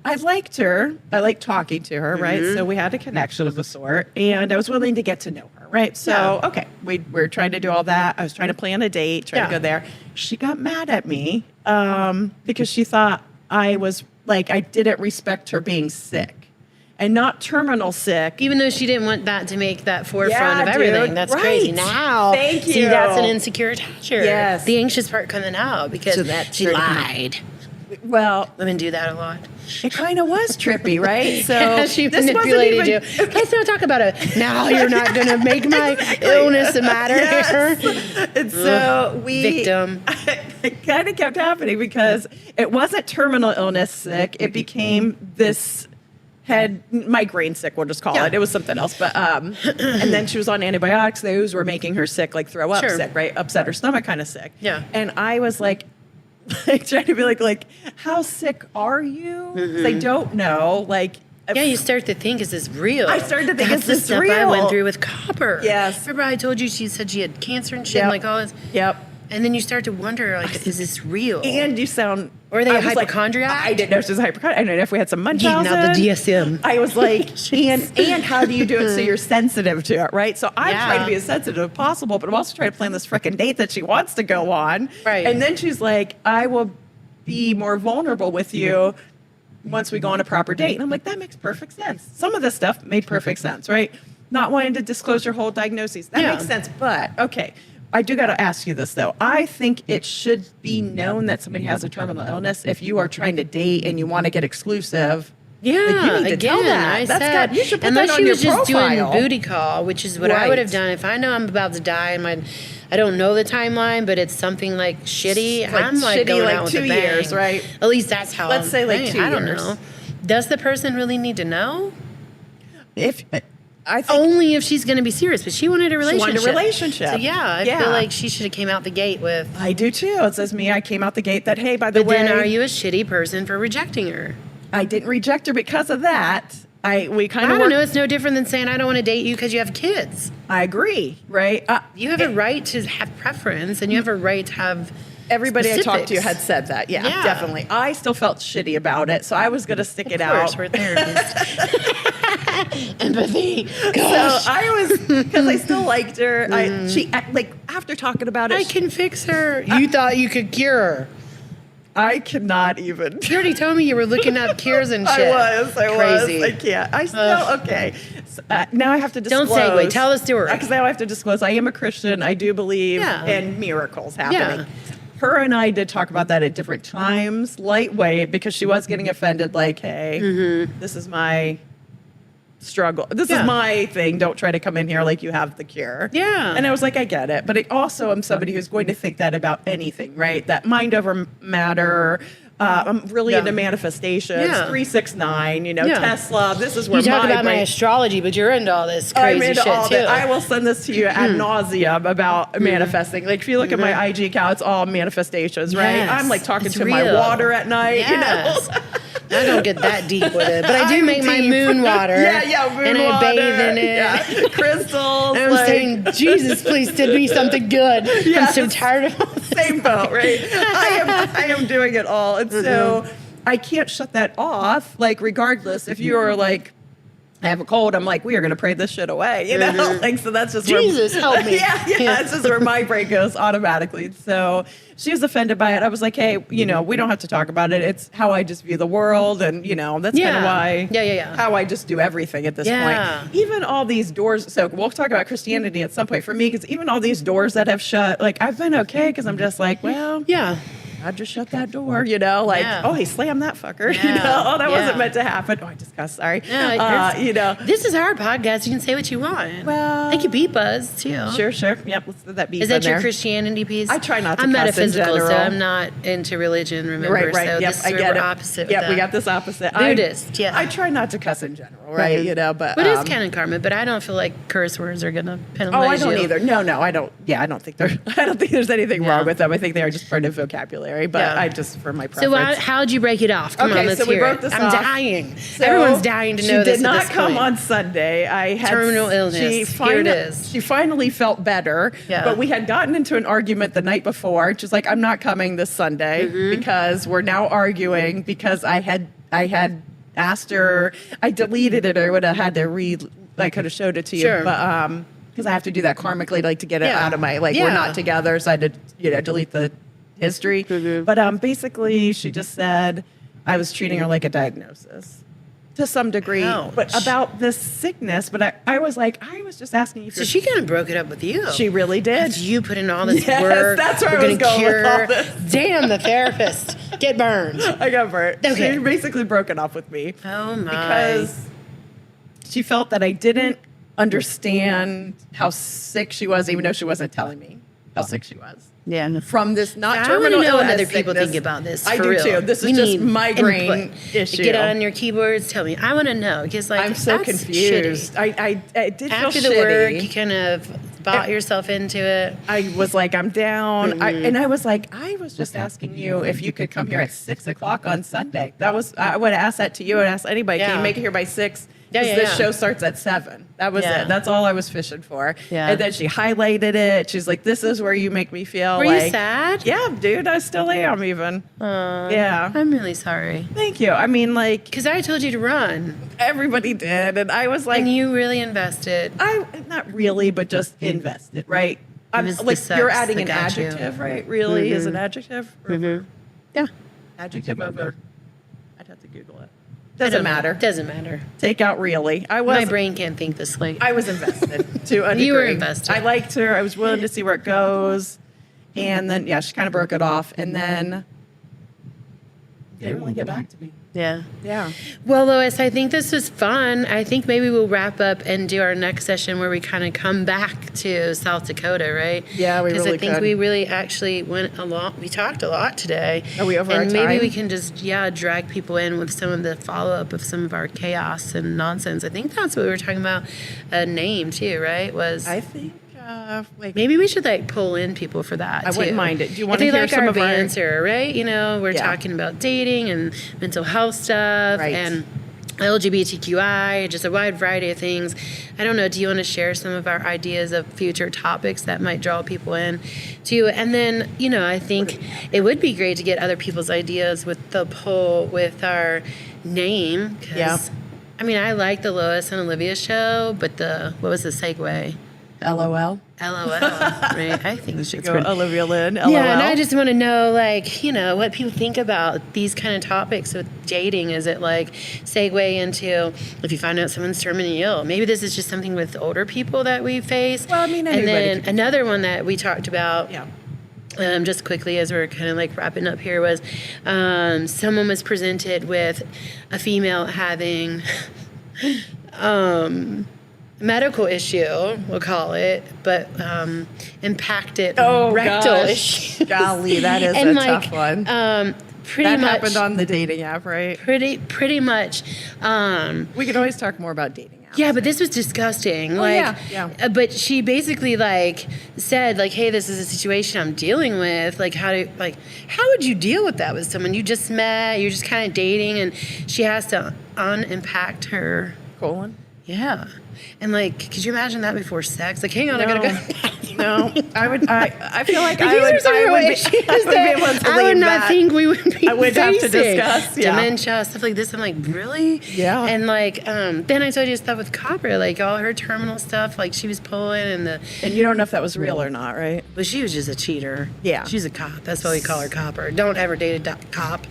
I liked her. I liked talking to her, right? So we had a connection of a sort, and I was willing to get to know her, right? So, okay, we're trying to do all that. I was trying to plan a date, trying to go there. She got mad at me because she thought I was, I didn't respect her being sick. And not terminal sick. Even though she didn't want that to make that forefront of everything. Dude, That's right. crazy. Now, Thank you. See, that's an insecure attacher. Yes. The anxious part coming out because she lied. Well, Women do that a lot. it kind of was trippy, right? So she this manipulated wasn't you. Let's not talk about it. Now you're not going to make my illness a matter here. And so Victim. It kind of kept happening because it wasn't terminal illness sick. It became this head migraine sick, we'll just call it. It was something else. But and then she was on antibiotics. Those were making her sick, like throw up sick, right? Upset her stomach kind of sick. Yeah. And I was like trying to be like, how sick are you? 'Cause I don't know. Yeah, you start to think, is this real? I started to think, That's is the this stuff real? I went through with copper. Yes. Remember I told you she said she had cancer and shit, and like all this. Yep. And then you start to wonder, is this real? And you sound... Or are they I a was like, hypochondriac? I didn't know she was a hypochondriac. I didn't know if we had some Munchausen. Now the DSM. I was like, and how do you do it so you're sensitive to it, right? So I'm trying to be as sensitive as possible, but I'm also trying to plan this frickin' date that she wants to go on. Right. And then she's like, I will be more vulnerable with you once we go on a proper date. And I'm like, that makes perfect sense. Some of this stuff made perfect sense, right? Not wanting to disclose your whole diagnosis. That makes sense. But, okay, I do got to ask you this, though. I think it should be known that somebody has a terminal illness if you are trying to date and you want to get exclusive. Yeah, you need to tell that. You should put unless that she on was your just profile. doing booty call, which is what I would have done if I know I'm about to die and I don't know the timeline, but it's something like shitty. I'm shitty, going like out with 2 a bang. years, right? At least that's how. Let's say like 2 years. I don't know. Does the person really need to know? If I think Only if she's going to be serious, but she wanted a relationship. So I feel like she should have came out the gate with. I do too. It says me. I came out the gate that, hey, by the way, then are you a shitty person for rejecting her? I didn't reject her because of that. we kind I of don't know. It's no different than saying I don't want to date you because you have kids. I agree, right? You have a right to have preference, and you have a right to have. Everybody I talked to specifics. had said that. Yeah, Yeah. definitely. I still felt shitty about it, so I was going to stick it Of course, out. we're therapists. Empathy. So Gosh. I was, because I still liked her. After talking about it, I can fix her. You thought you could cure her. I cannot even. You already told me you were looking up cures and shit. I was. Crazy. I can't. I still, okay. So, now I have to disclose. Don't segue. Tell the story. Because now I have to disclose. I am a Christian. I do believe Yeah. in miracles happening. Yeah. Her and I did talk about that at different times, lightweight, because she was getting offended, like, hey, this is my struggle. This is Yeah. my thing. Don't try to come in here like you have the cure. Yeah. And I was like, I get it. But I also am somebody who's going to think that about anything, right? That mind over matter. I'm really into manifestations. Yeah. 369, Yeah. Tesla. This is where You talk my about my brain. astrology, but you're into all this I'm crazy into shit all too. that. I will send this to you ad nauseum about manifesting. Like if you look at my IG account, it's all manifestations, right? Yes. I'm like talking It's to my real. water at night, Yes. you know. I don't get that deep with it, but I do I'm make my deep. moon water. Yeah, moon and water. I bathe in it. Yeah. Crystals. And I'm like, saying, Jesus, please send me something good. Yes. I'm so tired of all this. same boat, right? I am doing it all. And so I can't shut that off. Like, regardless, if you are like, I have a cold, I'm like, we are going to pray this shit away, you know? Like, so that's just Jesus, help me. Yeah, that's just where my brain goes automatically. So she was offended by it. I was like, hey, we don't have to talk about it. It's how I just view the world. And, that's kind of why, how I just do everything at this point. Even all these doors. So we'll talk about Christianity at some point for me, because even all these doors that have shut, like, I've been okay because I'm just like, well, I just shut that door, oh, he slammed that fucker, oh, that wasn't meant to happen. Oh, I just cussed, sorry. This is our podcast. You can say what you want. Well, they can beep us too. Sure. Yep, let's do that beep. Is that in your there. Christianity piece? I try not to I'm cuss in metaphysical, so general. I'm not into religion, remember? Right. So Yep, this is I where get we're it. opposite with Yeah, we that. got this opposite. Buddhist, yeah. I try not to cuss in general, right? But But it's kind of karma, but I don't feel like curse words are going to penalize you. I don't either. No, I don't. Yeah, I don't think there's anything wrong with them. I think they are just part of vocabulary, but I just, for my preference. So how'd you break it off? Come on, let's so we hear broke it. this I'm off. dying. So Everyone's dying to know this. She did at not this come point. on Sunday. I had Terminal illness. Here it is. She finally felt better, but we had gotten into an argument the night before. She's like, I'm not coming this Sunday because we're now arguing because I had asked her. I deleted it. I would have had to I could have showed it to you, but because I have to do that karmically, like to get it out of my we're not together, so I had to delete the history. But basically, she just said I was treating her like a diagnosis to some degree, but about this sickness. But I was like, I was just asking you. So she kind of broke it up with you. She really did. After you put in all this work. That's where we're I was gonna going with all this. Damn, the therapist. Get burned. I got burnt. Okay. She basically broke it off with me. Oh my. Because she felt that I didn't understand how sick she was, even though she wasn't telling me how sick she was. Yeah. From this not I terminal want to know what illness other people sickness. think about this. I for do real. too. This We is just need migraine input. issue. Get on your keyboards. Tell me. I want to know because I'm so that's confused. shitty. I did After feel the work, shitty. you kind of bought yourself into it. I was like, I'm down. And I was like, I was just asking you if you could come here at 6 o'clock on Sunday. I would ask that to you and ask anybody. Can you make it here by 6? This show starts at 7. That was it. That's all I was fishing for. Yeah. And then she highlighted it. She's like, this is where you make me feel Were like. you sad? Yeah, dude, I still am even. Yeah. I'm really sorry. Thank you. I mean, like, Because I told you to run. everybody did. And I was like, And you really invested. not really, but just invested, right? I'm was the like, sex you're adding that an got you. adjective, right? Really is an adjective? Yeah. Adjective over. I'd have to Google it. Doesn't matter. Doesn't matter. Take out really. My brain can't think this late. I was invested to a degree. You were invested. I liked her. I was willing to see where it goes. And then, she kind of broke it off. And then they didn't really get back to me. Yeah. Yeah. Well, Lois, I think this was fun. I think maybe we'll wrap up and do our next session where we kind of come back to South Dakota, right? Yeah, we really Because I think could. we really actually went a lot. We talked a lot today. Are we over our And maybe time? we can just, drag people in with some of the follow-up of some of our chaos and nonsense. I think that's what we were talking about. A name, too, right? I think, Maybe we should pull in people for that. I too. wouldn't mind it. Do you want If to they hear like some our of our banter, right? We're talking about dating and mental health stuff, Right. and LGBTQI, just a wide variety of things. I don't know, do you want to share some of our ideas of future topics that might draw people in to you? And then, I think it would be great to get other people's ideas with the poll with our name. Because, I like the Lois and Olivia show, but what was the segue? LOL. LOL, right? I think Should go Olivia Lynn, LOL. Yeah, and I just want to know, what people think about these kind of topics with dating. Is it segue into if you find out someone's terminally ill? Maybe this is just something with older people that we face. Well, and then another one that we talked about. Yeah. Just quickly as we're kind of wrapping up here was someone was presented with a female having medical issue, we'll call it, but impacted rectal issue. Golly, that is a tough one. Pretty that much happened on the dating app, right? Pretty much. We could always talk more about dating apps. Yeah, but this was disgusting. But she basically said hey, this is a situation I'm dealing with. How would you deal with that with someone you just met? You're just kind of dating, and she has to unimpact her colon. Yeah. And could you imagine that before sex? Hang on, I gotta go. No, I would. I feel like I would be able to I would not think we would be. I would have to discuss dementia, stuff like this. I'm really? Yeah. And then I told you stuff with Copper, all her terminal stuff, she was pulling and you don't know if that was real or not, right? But she was just a cheater. Yeah. She's a cop. That's why we call her Copper. Don't ever date a cop.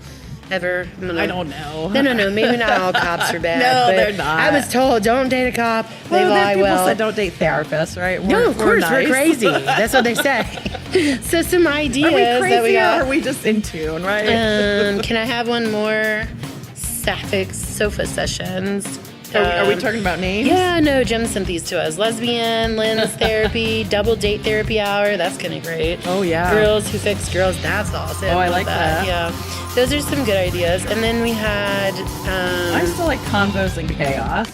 Ever? I don't know. No. Maybe not all cops are bad. No, they're not. I was told, don't date a cop. They lie people well. said don't date therapists, right? No, of course, nice. we're crazy. That's what they say. So some ideas are we crazy that we got. Or are we just in tune, right? Can I have one more? Sapphic sofa sessions. Are we talking about names? Yeah, no, Jim sent these to us. Lesbian, Lynn's therapy, double date therapy hour. That's kind of great. Oh, yeah. Girls who fix girls. That's awesome. Oh, I like that. Yeah. Those are some good ideas. And then we had... I still like Convos and Chaos.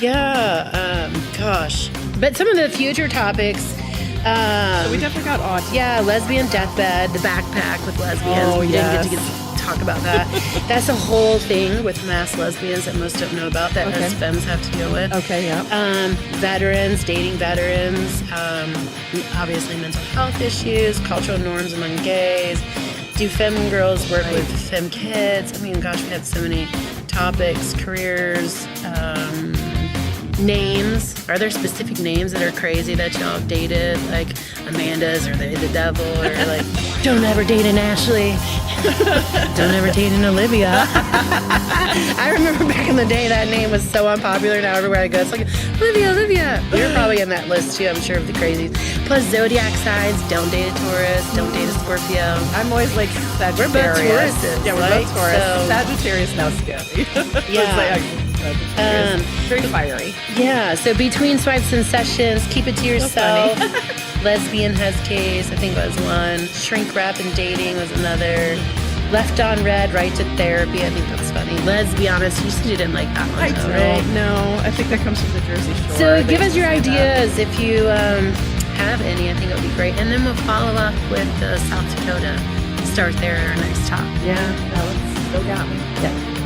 Yeah. Gosh. But some of the future topics... so we definitely got autism. Yeah, lesbian deathbed, the backpack with lesbians. Oh, we yes. didn't get to talk about that. That's a whole thing with mass lesbians that most don't know about that us femmes have to deal with. Okay, yeah. Veterans, dating veterans, obviously mental health issues, cultural norms among gays. Do femme girls work with femme kids? Gosh, we had so many topics, careers, names. Are there specific names that are crazy that y'all have dated? Amanda's, or they the devil, or don't ever date an Ashley. Don't ever date an Olivia. I remember back in the day that name was so unpopular. Now everywhere I go, it's Olivia. You're probably in that list too, I'm sure, of the crazies. Plus zodiac signs, don't date a Taurus, don't date a Scorpio. I'm always Sagittarius. We're both Tauruses. Yeah, we're both Taurus. So, Sagittarius now scary. Yeah. Very fiery. Yeah, so between swipes and sessions, keep it to yourself. Lesbian has case, I think was one. Shrink wrap and dating was another. Left on red, right to therapy. I think that's funny. Let's be honest, you said you didn't like that one, I though, don't right? know. I think that comes from the Jersey Shore. So give us your ideas if you have any. I think it would be great. And then we'll follow up with South Dakota. Start there our next talk. Yeah, that was still got me. Yeah.